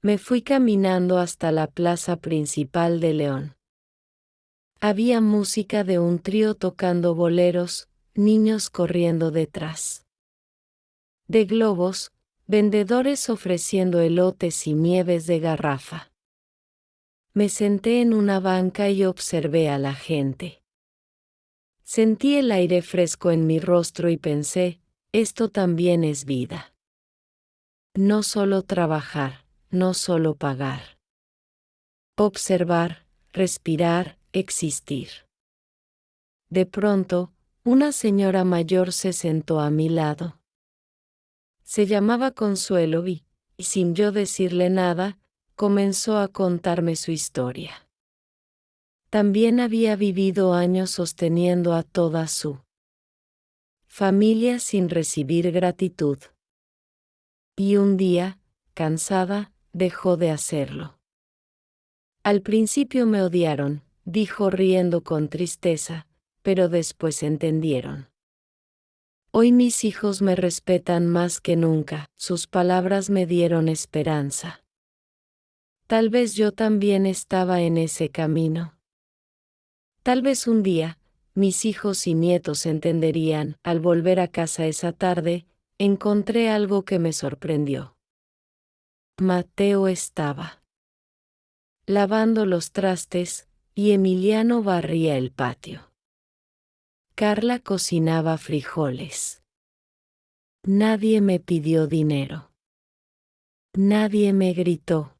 Me fui caminando hasta la plaza principal de León. Había música de un trío tocando boleros, niños corriendo detrás de globos, vendedores ofreciendo elotes y nieves de garrafa. Me senté en una banca y observé a la gente. Sentí el aire fresco en mi rostro y pensé, esto también es vida. No solo trabajar, no solo pagar. Observar, respirar, existir. De pronto, una señora mayor se sentó a mi lado. Se llamaba Consuelo y, sin yo decirle nada, comenzó a contarme su historia. También había vivido años sosteniendo a toda su familia sin recibir gratitud. Y un día, cansada, dejó de hacerlo. Al principio me odiaron, dijo riendo con tristeza, pero después entendieron. Hoy mis hijos me respetan más que nunca, sus palabras me dieron esperanza. Tal vez yo también estaba en ese camino. Tal vez un día, mis hijos y nietos entenderían. Al volver a casa esa tarde, encontré algo que me sorprendió. Mateo estaba lavando los trastes, y Emiliano barría el patio. Carla cocinaba frijoles. Nadie me pidió dinero. Nadie me gritó.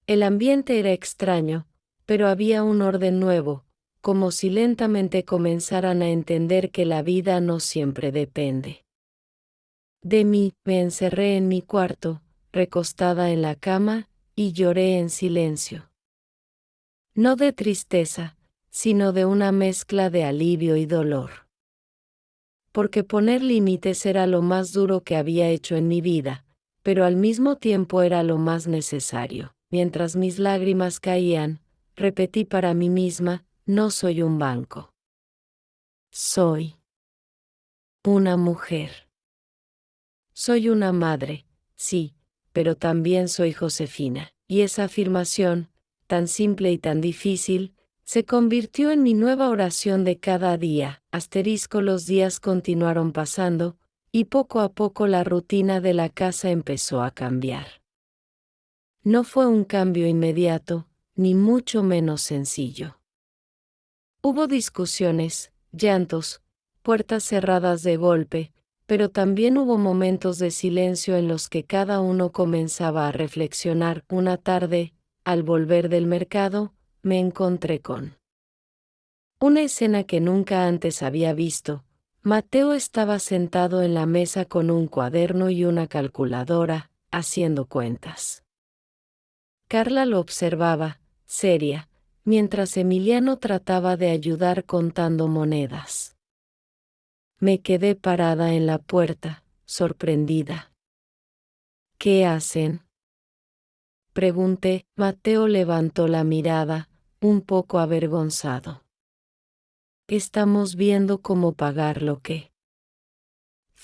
El ambiente era extraño, pero había un orden nuevo, como si lentamente comenzaran a entender que la vida no siempre depende de mí. Me encerré en mi cuarto, recostada en la cama, y lloré en silencio. No de tristeza, sino de una mezcla de alivio y dolor. Porque poner límites era lo más duro que había hecho en mi vida, pero al mismo tiempo era lo más necesario. Mientras mis lágrimas caían, repetí para mí misma, no soy un banco. Soy una mujer. Soy una madre, sí, pero también soy Josefina. Y esa afirmación, tan simple y tan difícil, se convirtió en mi nueva oración de cada día. Los días continuaron pasando, y poco a poco la rutina de la casa empezó a cambiar. No fue un cambio inmediato, ni mucho menos sencillo. Hubo discusiones, llantos, puertas cerradas de golpe, pero también hubo momentos de silencio en los que cada uno comenzaba a reflexionar. Una tarde, al volver del mercado, me encontré con una escena que nunca antes había visto. Mateo estaba sentado en la mesa con un cuaderno y una calculadora, haciendo cuentas. Carla lo observaba, seria, mientras Emiliano trataba de ayudar contando monedas. Me quedé parada en la puerta, sorprendida. ¿Qué hacen? Pregunté. Mateo levantó la mirada, un poco avergonzado. Estamos viendo cómo pagar lo que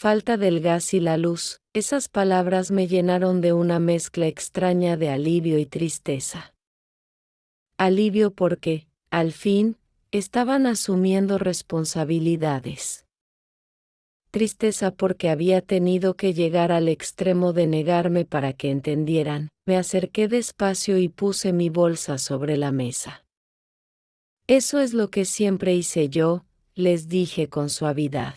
falta del gas y la luz. Esas palabras me llenaron de una mezcla extraña de alivio y tristeza. Alivio porque, al fin, estaban asumiendo responsabilidades. Tristeza porque había tenido que llegar al extremo de negarme para que entendieran. Me acerqué despacio y puse mi bolsa sobre la mesa. Eso es lo que siempre hice yo, les dije con suavidad.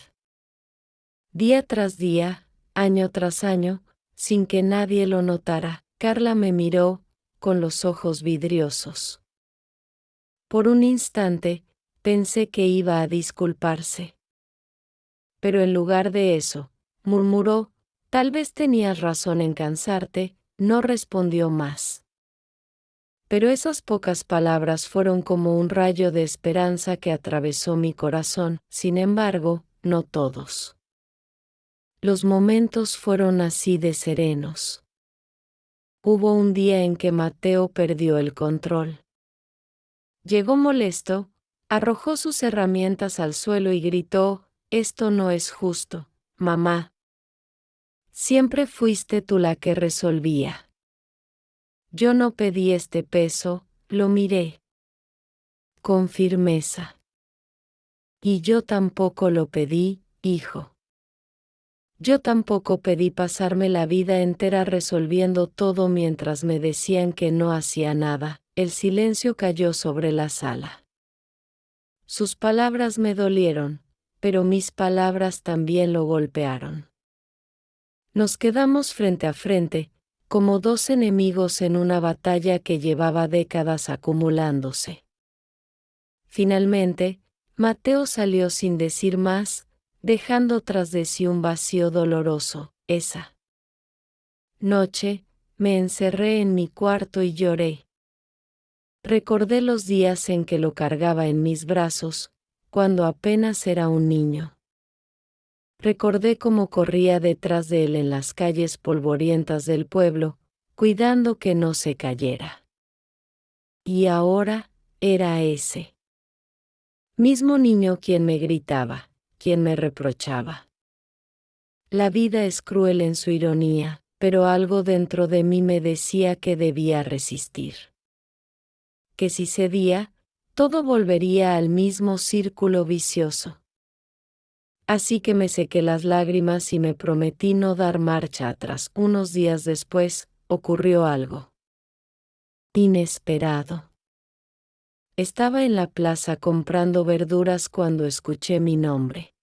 Día tras día, año tras año, sin que nadie lo notara, Carla me miró, con los ojos vidriosos. Por un instante, pensé que iba a disculparse. Pero en lugar de eso, murmuró, tal vez tenías razón en cansarte, no respondió más. Pero esas pocas palabras fueron como un rayo de esperanza que atravesó mi corazón. Sin embargo, no todos los momentos fueron así de serenos. Hubo un día en que Mateo perdió el control. Llegó molesto, arrojó sus herramientas al suelo y gritó, «Esto no es justo, mamá. Siempre fuiste tú la que resolvía. Yo no pedí este peso», lo miré con firmeza. Y yo tampoco lo pedí, hijo. Yo tampoco pedí pasarme la vida entera resolviendo todo mientras me decían que no hacía nada. El silencio cayó sobre la sala. Sus palabras me dolieron, pero mis palabras también lo golpearon. Nos quedamos frente a frente, como dos enemigos en una batalla que llevaba décadas acumulándose. Finalmente, Mateo salió sin decir más, dejando tras de sí un vacío doloroso. Esa noche, me encerré en mi cuarto y lloré. Recordé los días en que lo cargaba en mis brazos, cuando apenas era un niño. Recordé cómo corría detrás de él en las calles polvorientas del pueblo, cuidando que no se cayera. Y ahora, era ese mismo niño quien me gritaba, quien me reprochaba. La vida es cruel en su ironía, pero algo dentro de mí me decía que debía resistir. Que si cedía, todo volvería al mismo círculo vicioso. Así que me sequé las lágrimas y me prometí no dar marcha atrás. Unos días después, ocurrió algo inesperado. Estaba en la plaza comprando verduras cuando escuché mi nombre.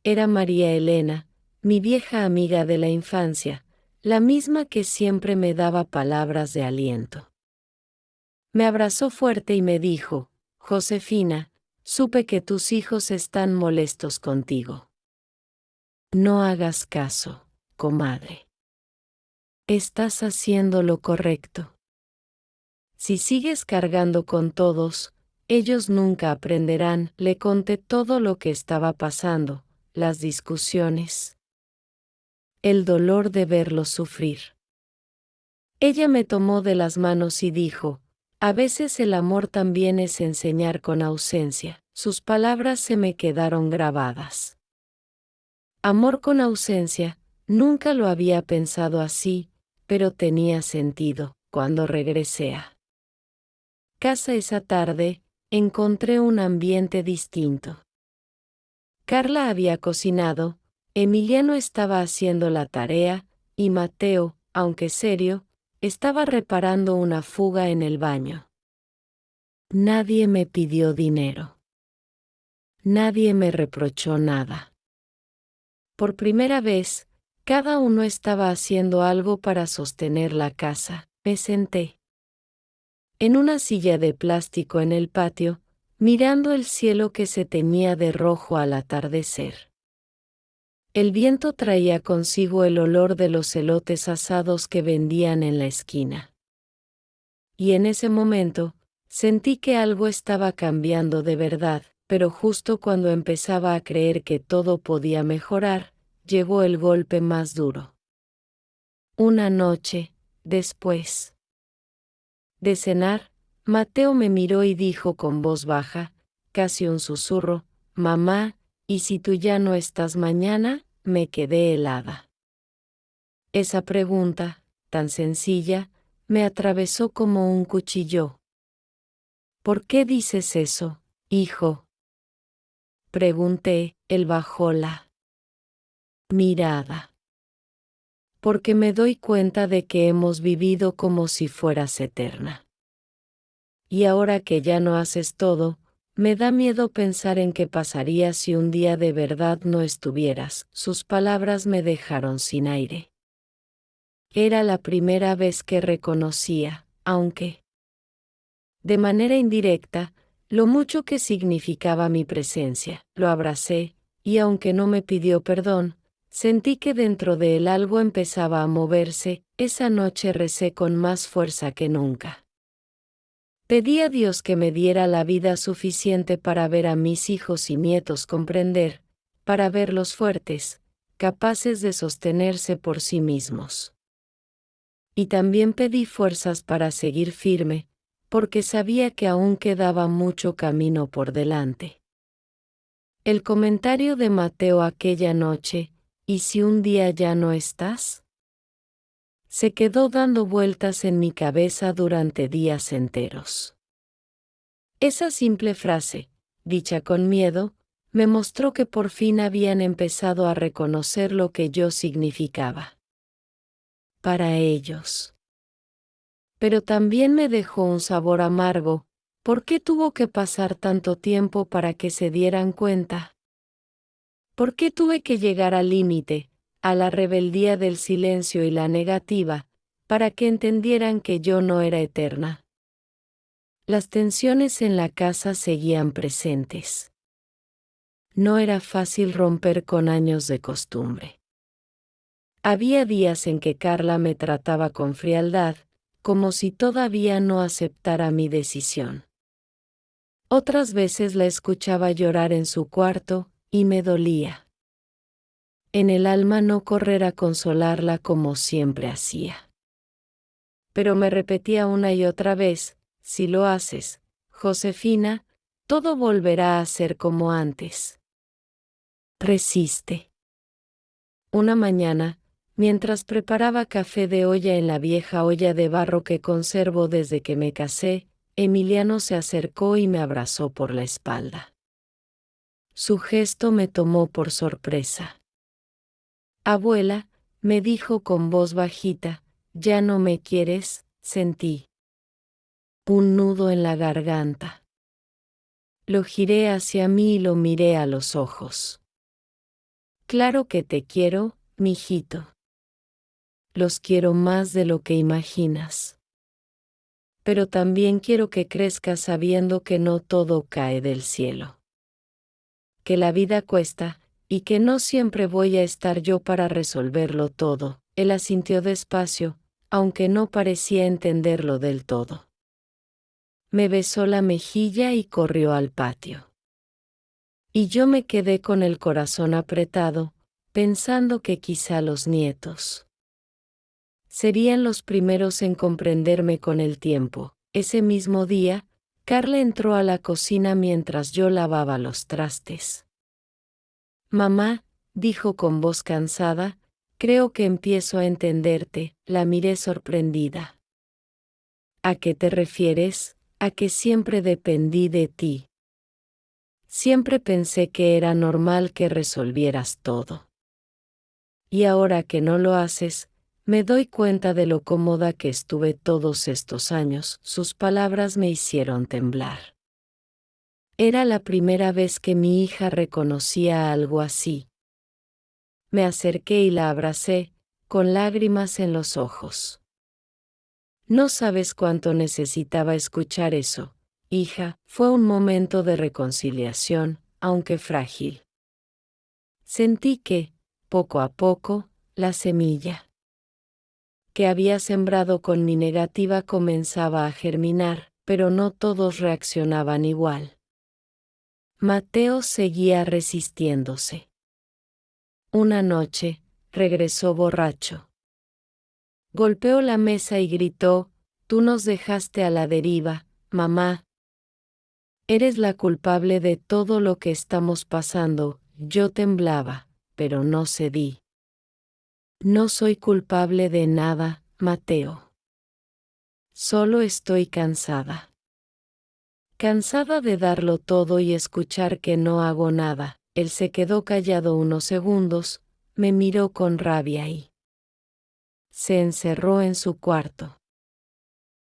Era María Elena, mi vieja amiga de la infancia, la misma que siempre me daba palabras de aliento. Me abrazó fuerte y me dijo: Josefina, supe que tus hijos están molestos contigo. No hagas caso, comadre. Estás haciendo lo correcto. Si sigues cargando con todos, ellos nunca aprenderán. Le conté todo lo que estaba pasando, las discusiones, el dolor de verlos sufrir. Ella me tomó de las manos y dijo: a veces el amor también es enseñar con ausencia. Sus palabras se me quedaron grabadas. Amor con ausencia, nunca lo había pensado así, pero tenía sentido. Cuando regresé a casa esa tarde, encontré un ambiente distinto. Carla había cocinado, Emiliano estaba haciendo la tarea, y Mateo, aunque serio, estaba reparando una fuga en el baño. Nadie me pidió dinero. Nadie me reprochó nada. Por primera vez, cada uno estaba haciendo algo para sostener la casa. Me senté en una silla de plástico en el patio, mirando el cielo que se teñía de rojo al atardecer. El viento traía consigo el olor de los elotes asados que vendían en la esquina. Y en ese momento, sentí que algo estaba cambiando de verdad, pero justo cuando empezaba a creer que todo podía mejorar, llegó el golpe más duro. Una noche, después de cenar, Mateo me miró y dijo con voz baja, casi un susurro: mamá, ¿y si tú ya no estás mañana? Me quedé helada. Esa pregunta, tan sencilla, me atravesó como un cuchillo. ¿Por qué dices eso, hijo? Pregunté. Él bajó la mirada. Porque me doy cuenta de que hemos vivido como si fueras eterna. Y ahora que ya no haces todo, me da miedo pensar en qué pasaría si un día de verdad no estuvieras. Sus palabras me dejaron sin aire. Era la primera vez que reconocía, aunque de manera indirecta, lo mucho que significaba mi presencia. Lo abracé, y aunque no me pidió perdón, sentí que dentro de él algo empezaba a moverse. Esa noche recé con más fuerza que nunca. Pedí a Dios que me diera la vida suficiente para ver a mis hijos y nietos comprender, para verlos fuertes, capaces de sostenerse por sí mismos. Y también pedí fuerzas para seguir firme, porque sabía que aún quedaba mucho camino por delante. El comentario de Mateo aquella noche: ¿y si un día ya no estás?, se quedó dando vueltas en mi cabeza durante días enteros. Esa simple frase, dicha con miedo, me mostró que por fin habían empezado a reconocer lo que yo significaba para ellos. Pero también me dejó un sabor amargo. ¿Por qué tuvo que pasar tanto tiempo para que se dieran cuenta? ¿Por qué tuve que llegar al límite, a la rebeldía del silencio y la negativa, para que entendieran que yo no era eterna? Las tensiones en la casa seguían presentes. No era fácil romper con años de costumbre. Había días en que Carla me trataba con frialdad, como si todavía no aceptara mi decisión. Otras veces la escuchaba llorar en su cuarto, y me dolía en el alma no correr a consolarla como siempre hacía. Pero me repetía una y otra vez, si lo haces, Josefina, todo volverá a ser como antes. Resiste. Una mañana, mientras preparaba café de olla en la vieja olla de barro que conservo desde que me casé, Emiliano se acercó y me abrazó por la espalda. Su gesto me tomó por sorpresa. Abuela, me dijo con voz bajita, ¿ya no me quieres? Sentí un nudo en la garganta. Lo giré hacia mí y lo miré a los ojos. Claro que te quiero, mijito. Los quiero más de lo que imaginas. Pero también quiero que crezcas sabiendo que no todo cae del cielo. Que la vida cuesta, y que no siempre voy a estar yo para resolverlo todo. Él asintió despacio, aunque no parecía entenderlo del todo. Me besó la mejilla y corrió al patio. Y yo me quedé con el corazón apretado, pensando que quizá los nietos serían los primeros en comprenderme con el tiempo. Ese mismo día, Carla entró a la cocina mientras yo lavaba los trastes. Mamá, dijo con voz cansada, creo que empiezo a entenderte. La miré sorprendida. ¿A qué te refieres? A que siempre dependí de ti. Siempre pensé que era normal que resolvieras todo. Y ahora que no lo haces, me doy cuenta de lo cómoda que estuve todos estos años. Sus palabras me hicieron temblar. Era la primera vez que mi hija reconocía algo así. Me acerqué y la abracé, con lágrimas en los ojos. No sabes cuánto necesitaba escuchar eso, hija. Fue un momento de reconciliación, aunque frágil. Sentí que, poco a poco, la semilla que había sembrado con mi negativa comenzaba a germinar, pero no todos reaccionaban igual. Mateo seguía resistiéndose. Una noche, regresó borracho. Golpeó la mesa y gritó, «Tú nos dejaste a la deriva, mamá. Eres la culpable de todo lo que estamos pasando». Yo temblaba, pero no cedí. No soy culpable de nada, Mateo. Solo estoy cansada. Cansada de darlo todo y escuchar que no hago nada. Él se quedó callado unos segundos, me miró con rabia y se encerró en su cuarto.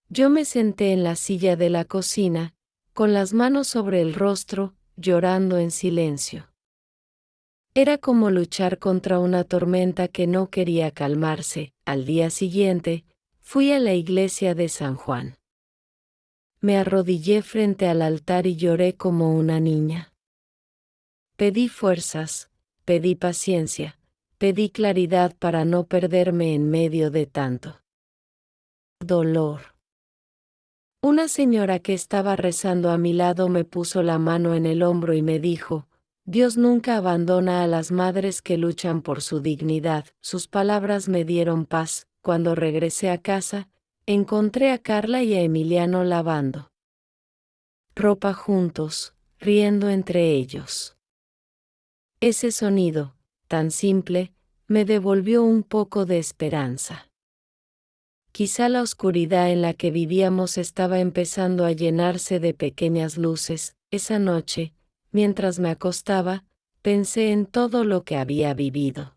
Yo me senté en la silla de la cocina, con las manos sobre el rostro, llorando en silencio. Era como luchar contra una tormenta que no quería calmarse. Al día siguiente, fui a la iglesia de San Juan. Me arrodillé frente al altar y lloré como una niña. Pedí fuerzas, pedí paciencia, pedí claridad para no perderme en medio de tanto dolor. Una señora que estaba rezando a mi lado me puso la mano en el hombro y me dijo, Dios nunca abandona a las madres que luchan por su dignidad. Sus palabras me dieron paz. Cuando regresé a casa, encontré a Carla y a Emiliano lavando ropa juntos, riendo entre ellos. Ese sonido, tan simple, me devolvió un poco de esperanza. Quizá la oscuridad en la que vivíamos estaba empezando a llenarse de pequeñas luces. Esa noche, mientras me acostaba, pensé en todo lo que había vivido.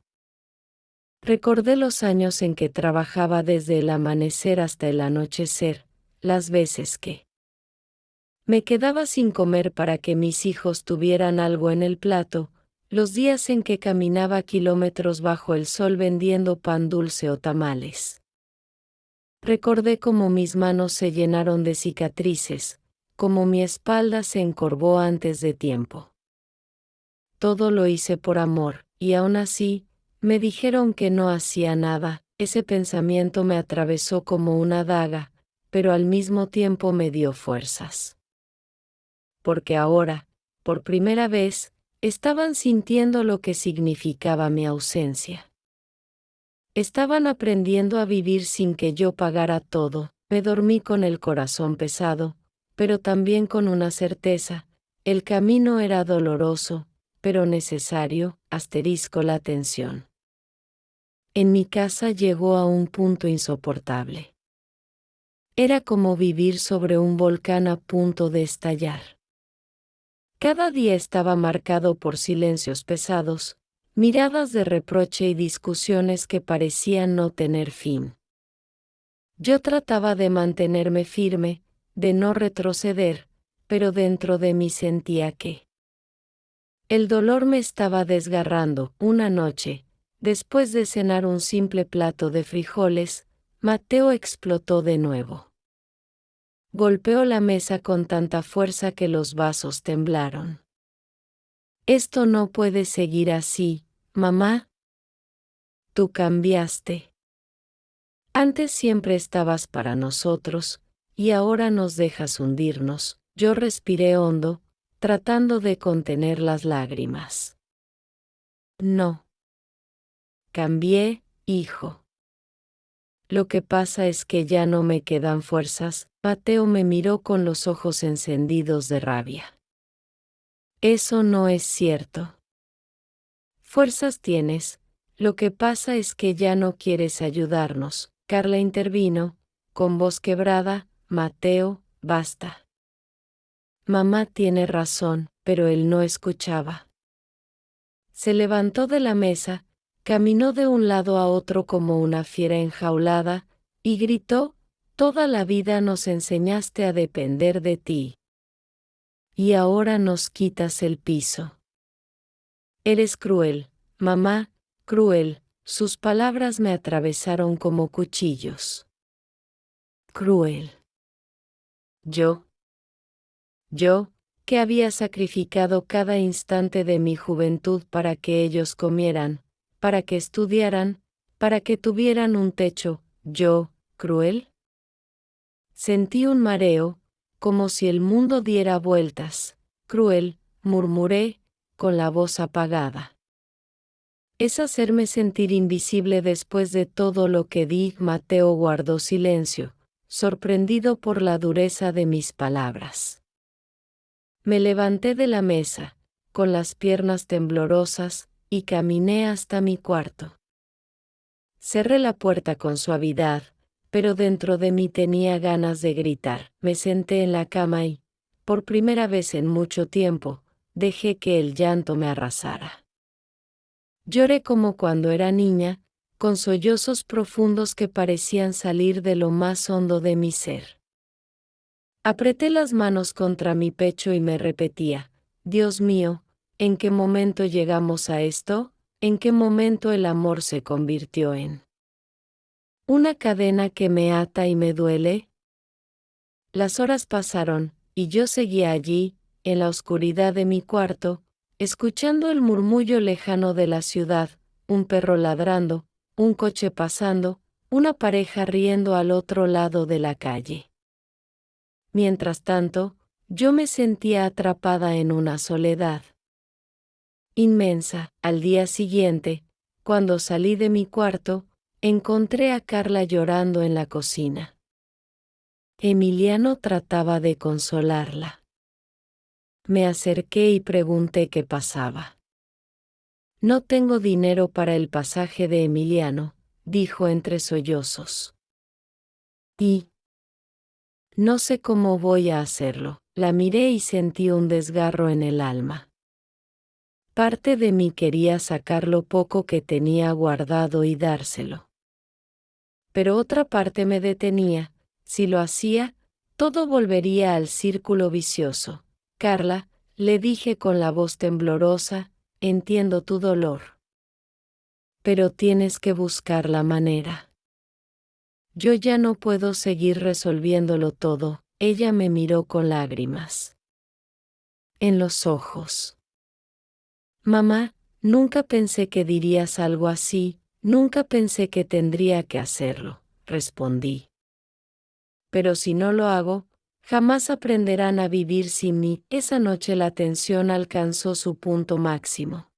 Recordé los años en que trabajaba desde el amanecer hasta el anochecer, las veces que me quedaba sin comer para que mis hijos tuvieran algo en el plato, los días en que caminaba kilómetros bajo el sol vendiendo pan dulce o tamales. Recordé cómo mis manos se llenaron de cicatrices, cómo mi espalda se encorvó antes de tiempo. Todo lo hice por amor, y aún así, me dijeron que no hacía nada. Ese pensamiento me atravesó como una daga, pero al mismo tiempo me dio fuerzas. Porque ahora, por primera vez, estaban sintiendo lo que significaba mi ausencia. Estaban aprendiendo a vivir sin que yo pagara todo. Me dormí con el corazón pesado, pero también con una certeza: el camino era doloroso, pero necesario. La tensión en mi casa llegó a un punto insoportable. Era como vivir sobre un volcán a punto de estallar. Cada día estaba marcado por silencios pesados, miradas de reproche y discusiones que parecían no tener fin. Yo trataba de mantenerme firme, de no retroceder, pero dentro de mí sentía que el dolor me estaba desgarrando. Una noche, después de cenar un simple plato de frijoles, Mateo explotó de nuevo. Golpeó la mesa con tanta fuerza que los vasos temblaron. Esto no puede seguir así, mamá. Tú cambiaste. Antes siempre estabas para nosotros, y ahora nos dejas hundirnos. Yo respiré hondo, tratando de contener las lágrimas. No. Cambié, hijo. Lo que pasa es que ya no me quedan fuerzas. Mateo me miró con los ojos encendidos de rabia. Eso no es cierto. Fuerzas tienes, lo que pasa es que ya no quieres ayudarnos. Carla intervino, con voz quebrada: Mateo, basta. Mamá tiene razón, pero él no escuchaba. Se levantó de la mesa, caminó de un lado a otro como una fiera enjaulada, y gritó: toda la vida nos enseñaste a depender de ti. Y ahora nos quitas el piso. Eres cruel, mamá, cruel. Sus palabras me atravesaron como cuchillos. Cruel. Yo, que había sacrificado cada instante de mi juventud para que ellos comieran, para que estudiaran, para que tuvieran un techo. Yo, cruel. Sentí un mareo, como si el mundo diera vueltas. Cruel, murmuré, con la voz apagada. Es hacerme sentir invisible después de todo lo que di. Mateo guardó silencio, sorprendido por la dureza de mis palabras. Me levanté de la mesa, con las piernas temblorosas, y caminé hasta mi cuarto. Cerré la puerta con suavidad, pero dentro de mí tenía ganas de gritar. Me senté en la cama y, por primera vez en mucho tiempo, dejé que el llanto me arrasara. Lloré como cuando era niña, con sollozos profundos que parecían salir de lo más hondo de mi ser. Apreté las manos contra mi pecho y me repetía: Dios mío, ¿en qué momento llegamos a esto? ¿En qué momento el amor se convirtió en una cadena que me ata y me duele? Las horas pasaron, y yo seguía allí, en la oscuridad de mi cuarto, escuchando el murmullo lejano de la ciudad, un perro ladrando, un coche pasando, una pareja riendo al otro lado de la calle. Mientras tanto, yo me sentía atrapada en una soledad inmensa. Al día siguiente, cuando salí de mi cuarto, encontré a Carla llorando en la cocina. Emiliano trataba de consolarla. Me acerqué y pregunté qué pasaba. No tengo dinero para el pasaje de Emiliano, dijo entre sollozos. Y no sé cómo voy a hacerlo. La miré y sentí un desgarro en el alma. Parte de mí quería sacar lo poco que tenía guardado y dárselo. Pero otra parte me detenía. Si lo hacía, todo volvería al círculo vicioso. Carla, le dije con la voz temblorosa, entiendo tu dolor. Pero tienes que buscar la manera. Yo ya no puedo seguir resolviéndolo todo. Ella me miró con lágrimas en los ojos. Mamá, nunca pensé que dirías algo así, nunca pensé que tendría que hacerlo, respondí. Pero si no lo hago, jamás aprenderán a vivir sin mí. Esa noche la tensión alcanzó su punto máximo.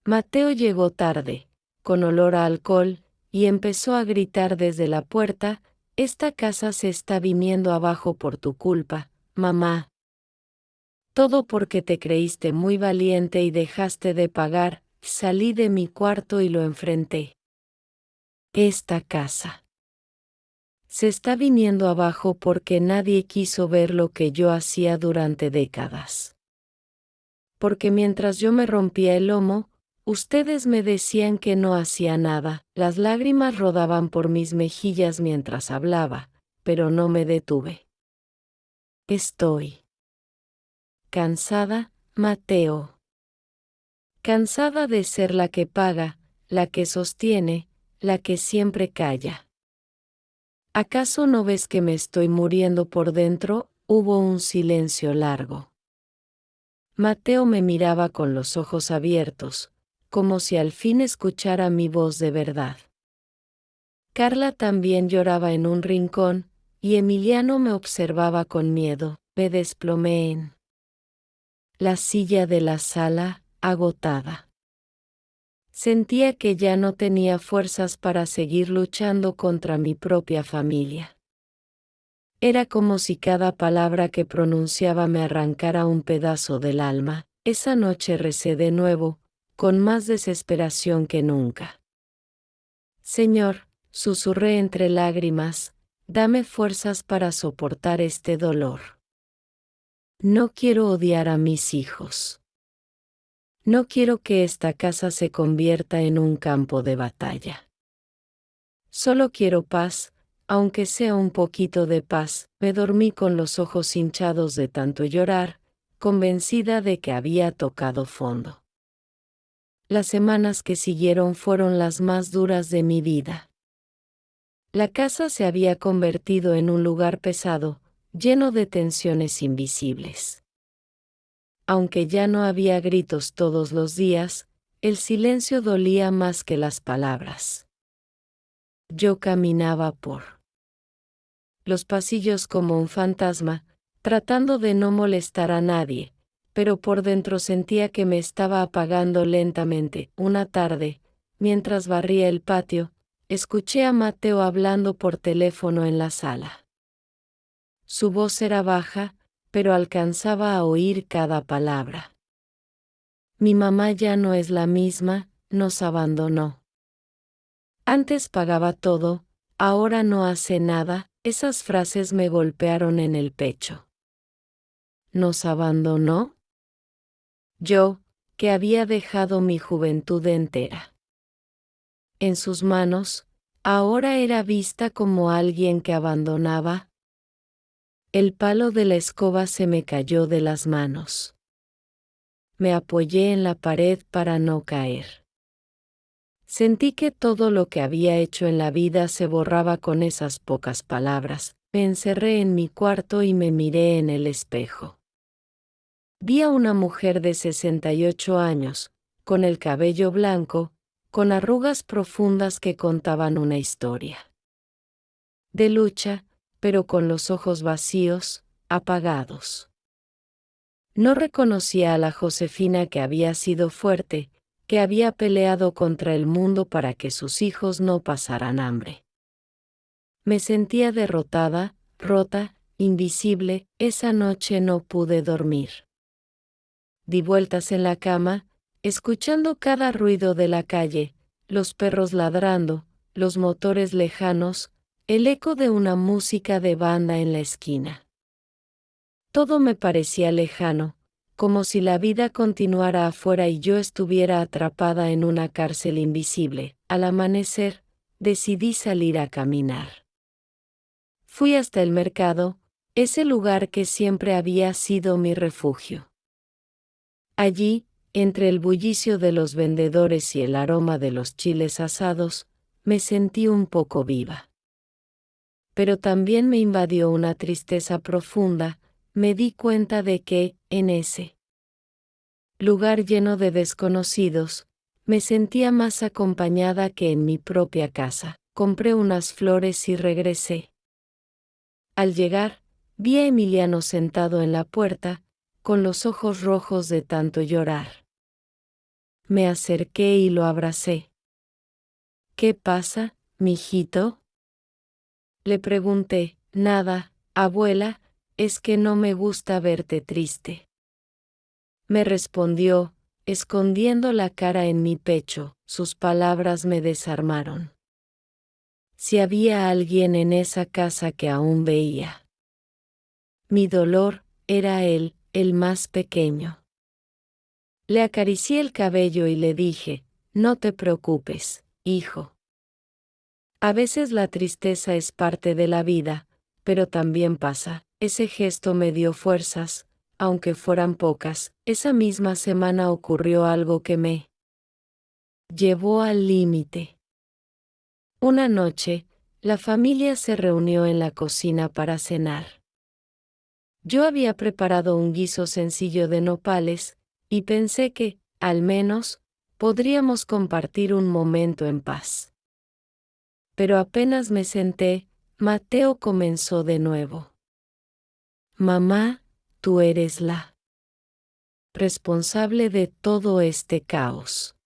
Mateo llegó tarde, con olor a alcohol, y empezó a gritar desde la puerta, esta casa se está viniendo abajo por tu culpa, mamá. Todo porque te creíste muy valiente y dejaste de pagar. Salí de mi cuarto y lo enfrenté. Esta casa se está viniendo abajo porque nadie quiso ver lo que yo hacía durante décadas. Porque mientras yo me rompía el lomo, ustedes me decían que no hacía nada. Las lágrimas rodaban por mis mejillas mientras hablaba, pero no me detuve. Estoy cansada, Mateo. Cansada de ser la que paga, la que sostiene, la que siempre calla. ¿Acaso no ves que me estoy muriendo por dentro? Hubo un silencio largo. Mateo me miraba con los ojos abiertos, como si al fin escuchara mi voz de verdad. Carla también lloraba en un rincón, y Emiliano me observaba con miedo. Me desplomé en la silla de la sala, agotada. Sentía que ya no tenía fuerzas para seguir luchando contra mi propia familia. Era como si cada palabra que pronunciaba me arrancara un pedazo del alma. Esa noche recé de nuevo, con más desesperación que nunca. Señor, susurré entre lágrimas, dame fuerzas para soportar este dolor. No quiero odiar a mis hijos. No quiero que esta casa se convierta en un campo de batalla. Solo quiero paz, aunque sea un poquito de paz. Me dormí con los ojos hinchados de tanto llorar, convencida de que había tocado fondo. Las semanas que siguieron fueron las más duras de mi vida. La casa se había convertido en un lugar pesado, lleno de tensiones invisibles. Aunque ya no había gritos todos los días, el silencio dolía más que las palabras. Yo caminaba por los pasillos como un fantasma, tratando de no molestar a nadie, pero por dentro sentía que me estaba apagando lentamente. Una tarde, mientras barría el patio, escuché a Mateo hablando por teléfono en la sala. Su voz era baja, pero alcanzaba a oír cada palabra. Mi mamá ya no es la misma, nos abandonó. Antes pagaba todo, ahora no hace nada. Esas frases me golpearon en el pecho. ¿Nos abandonó? Yo, que había dejado mi juventud entera en sus manos, ahora era vista como alguien que abandonaba. El palo de la escoba se me cayó de las manos. Me apoyé en la pared para no caer. Sentí que todo lo que había hecho en la vida se borraba con esas pocas palabras. Me encerré en mi cuarto y me miré en el espejo. Vi a una mujer de 68 años, con el cabello blanco, con arrugas profundas que contaban una historia de lucha, pero con los ojos vacíos, apagados. No reconocía a la Josefina que había sido fuerte, que había peleado contra el mundo para que sus hijos no pasaran hambre. Me sentía derrotada, rota, invisible. Esa noche no pude dormir. Di vueltas en la cama, escuchando cada ruido de la calle, los perros ladrando, los motores lejanos. el eco de una música de banda en la esquina. Todo me parecía lejano, como si la vida continuara afuera y yo estuviera atrapada en una cárcel invisible. Al amanecer, decidí salir a caminar. Fui hasta el mercado, ese lugar que siempre había sido mi refugio. Allí, entre el bullicio de los vendedores y el aroma de los chiles asados, me sentí un poco viva. Pero también me invadió una tristeza profunda. Me di cuenta de que, en ese lugar lleno de desconocidos, me sentía más acompañada que en mi propia casa. Compré unas flores y regresé. Al llegar, vi a Emiliano sentado en la puerta, con los ojos rojos de tanto llorar. Me acerqué y lo abracé. ¿Qué pasa, mijito? Le pregunté. Nada, abuela, es que no me gusta verte triste. Me respondió, escondiendo la cara en mi pecho. Sus palabras me desarmaron. Si había alguien en esa casa que aún veía mi dolor, era él, el más pequeño. Le acaricié el cabello y le dije, no te preocupes, hijo. A veces la tristeza es parte de la vida, pero también pasa. Ese gesto me dio fuerzas, aunque fueran pocas. Esa misma semana ocurrió algo que me llevó al límite. Una noche, la familia se reunió en la cocina para cenar. Yo había preparado un guiso sencillo de nopales, y pensé que, al menos, podríamos compartir un momento en paz. Pero apenas me senté, Mateo comenzó de nuevo. Mamá, tú eres la responsable de todo este caos.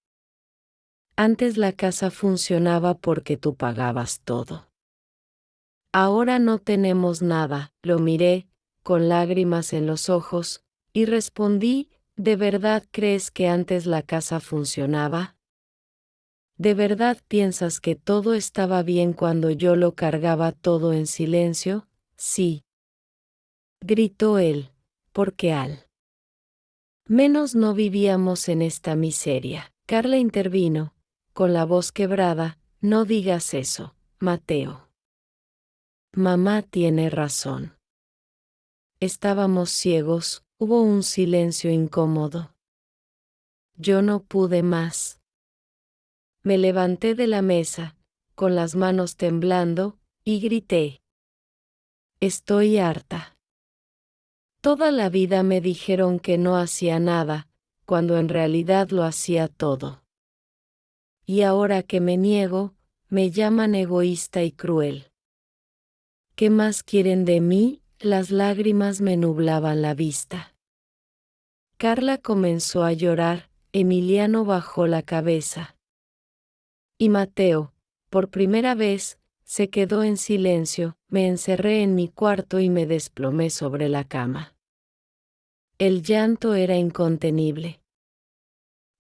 Antes la casa funcionaba porque tú pagabas todo. Ahora no tenemos nada. Lo miré, con lágrimas en los ojos, y respondí, ¿de verdad crees que antes la casa funcionaba? ¿De verdad piensas que todo estaba bien cuando yo lo cargaba todo en silencio? Sí, gritó él, porque al menos no vivíamos en esta miseria. Carla intervino, con la voz quebrada, no digas eso, Mateo. Mamá tiene razón. Estábamos ciegos, hubo un silencio incómodo. Yo no pude más. Me levanté de la mesa, con las manos temblando, y grité. Estoy harta. Toda la vida me dijeron que no hacía nada, cuando en realidad lo hacía todo. Y ahora que me niego, me llaman egoísta y cruel. ¿Qué más quieren de mí? Las lágrimas me nublaban la vista. Carla comenzó a llorar, Emiliano bajó la cabeza. Y Mateo, por primera vez, se quedó en silencio. Me encerré en mi cuarto y me desplomé sobre la cama. El llanto era incontenible.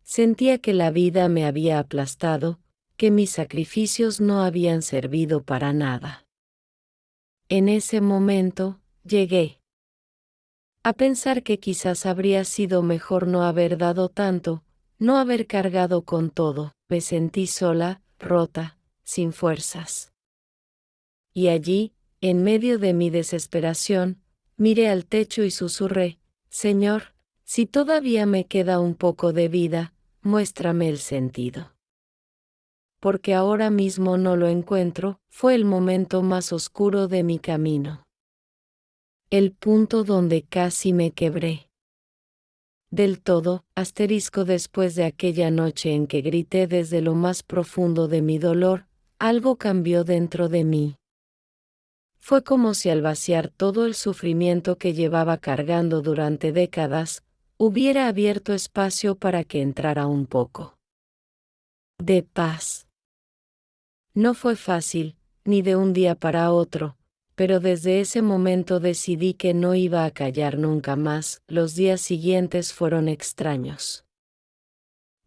Sentía que la vida me había aplastado, que mis sacrificios no habían servido para nada. En ese momento, llegué a pensar que quizás habría sido mejor no haber dado tanto, no haber cargado con todo. Me sentí sola, rota, sin fuerzas. Y allí, en medio de mi desesperación, miré al techo y susurré, Señor, si todavía me queda un poco de vida, muéstrame el sentido. Porque ahora mismo no lo encuentro. Fue el momento más oscuro de mi camino. El punto donde casi me quebré. Del todo, asterisco después de aquella noche en que grité desde lo más profundo de mi dolor, algo cambió dentro de mí. Fue como si al vaciar todo el sufrimiento que llevaba cargando durante décadas, hubiera abierto espacio para que entrara un poco de paz. No fue fácil, ni de un día para otro, pero desde ese momento decidí que no iba a callar nunca más. Los días siguientes fueron extraños.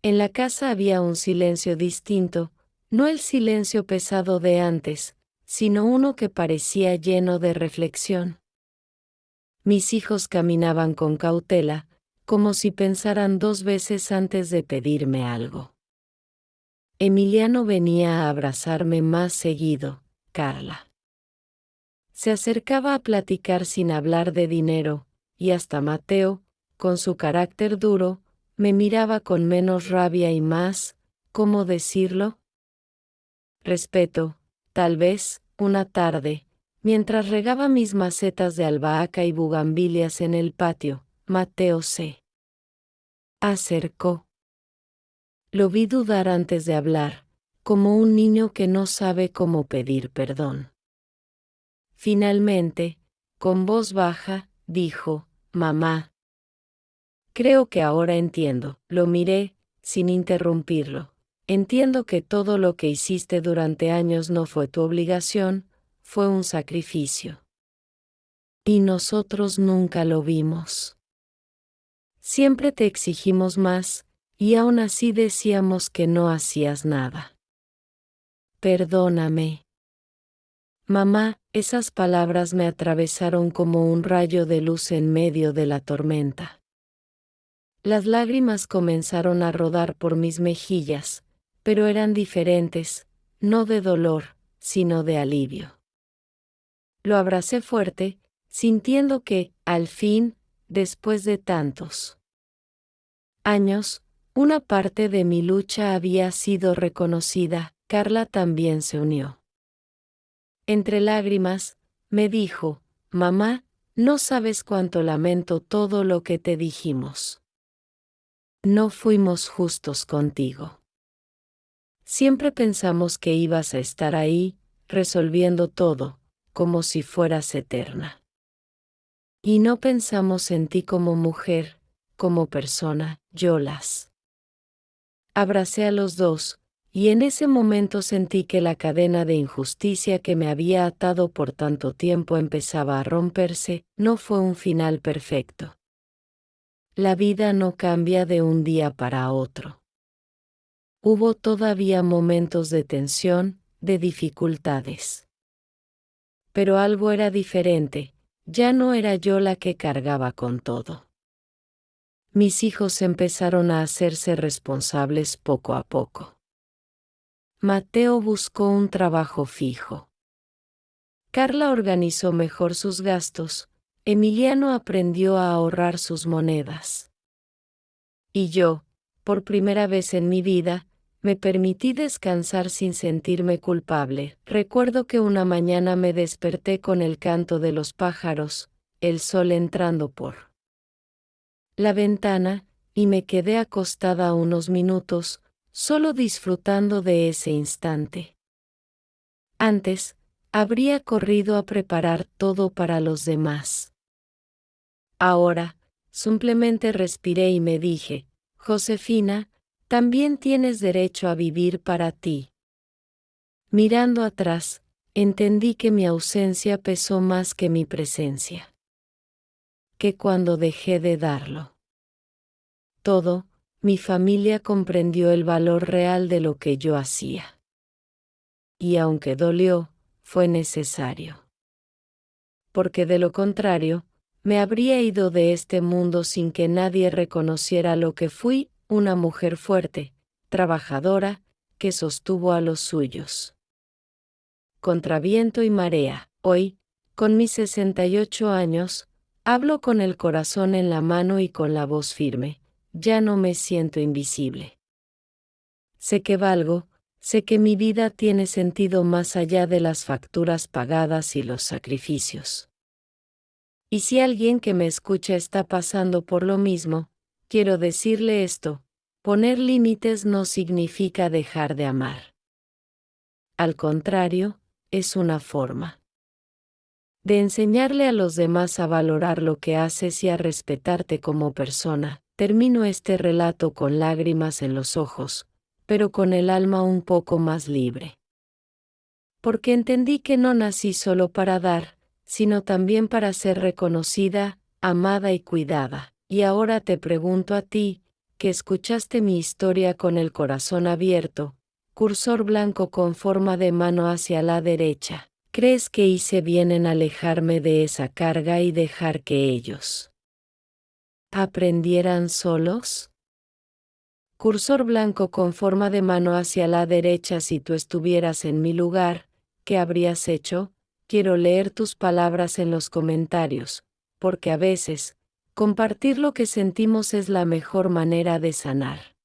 En la casa había un silencio distinto, no el silencio pesado de antes, sino uno que parecía lleno de reflexión. Mis hijos caminaban con cautela, como si pensaran 2 veces antes de pedirme algo. Emiliano venía a abrazarme más seguido, Carla. Se acercaba a platicar sin hablar de dinero, y hasta Mateo, con su carácter duro, me miraba con menos rabia y más, ¿cómo decirlo? Respeto. Tal vez, una tarde, mientras regaba mis macetas de albahaca y bugambilias en el patio, Mateo se acercó. Lo vi dudar antes de hablar, como un niño que no sabe cómo pedir perdón. Finalmente, con voz baja, dijo, «Mamá, creo que ahora entiendo». Lo miré, sin interrumpirlo. «Entiendo que todo lo que hiciste durante años no fue tu obligación, fue un sacrificio. Y nosotros nunca lo vimos. Siempre te exigimos más, y aún así decíamos que no hacías nada. Perdóname». Mamá, esas palabras me atravesaron como un rayo de luz en medio de la tormenta. Las lágrimas comenzaron a rodar por mis mejillas, pero eran diferentes, no de dolor, sino de alivio. Lo abracé fuerte, sintiendo que, al fin, después de tantos años, una parte de mi lucha había sido reconocida. Carla también se unió. Entre lágrimas, me dijo, «Mamá, no sabes cuánto lamento todo lo que te dijimos. No fuimos justos contigo. Siempre pensamos que ibas a estar ahí, resolviendo todo, como si fueras eterna. Y no pensamos en ti como mujer, como persona». Yo las abracé a los dos, y en ese momento sentí que la cadena de injusticia que me había atado por tanto tiempo empezaba a romperse. No fue un final perfecto. La vida no cambia de un día para otro. Hubo todavía momentos de tensión, de dificultades. Pero algo era diferente, ya no era yo la que cargaba con todo. Mis hijos empezaron a hacerse responsables poco a poco. Mateo buscó un trabajo fijo. Carla organizó mejor sus gastos. Emiliano aprendió a ahorrar sus monedas. Y yo, por primera vez en mi vida, me permití descansar sin sentirme culpable. Recuerdo que una mañana me desperté con el canto de los pájaros, el sol entrando por la ventana, y me quedé acostada unos minutos, solo disfrutando de ese instante. Antes, habría corrido a preparar todo para los demás. Ahora, simplemente respiré y me dije, «Josefina, también tienes derecho a vivir para ti». Mirando atrás, entendí que mi ausencia pesó más que mi presencia. Que cuando dejé de darlo todo, mi familia comprendió el valor real de lo que yo hacía. Y aunque dolió, fue necesario. Porque de lo contrario, me habría ido de este mundo sin que nadie reconociera lo que fui, una mujer fuerte, trabajadora, que sostuvo a los suyos. Contra viento y marea, hoy, con mis 68 años, hablo con el corazón en la mano y con la voz firme. Ya no me siento invisible. Sé que valgo, sé que mi vida tiene sentido más allá de las facturas pagadas y los sacrificios. Y si alguien que me escucha está pasando por lo mismo, quiero decirle esto: poner límites no significa dejar de amar. Al contrario, es una forma de enseñarle a los demás a valorar lo que haces y a respetarte como persona. Termino este relato con lágrimas en los ojos, pero con el alma un poco más libre. Porque entendí que no nací solo para dar, sino también para ser reconocida, amada y cuidada. Y ahora te pregunto a ti, que escuchaste mi historia con el corazón abierto, cursor blanco con forma de mano hacia la derecha, ¿Crees que hice bien en alejarme de esa carga y dejar que ellos aprendieran solos? Cursor blanco con forma de mano hacia la derecha. Si tú estuvieras en mi lugar, ¿qué habrías hecho? Quiero leer tus palabras en los comentarios, porque a veces, compartir lo que sentimos es la mejor manera de sanar.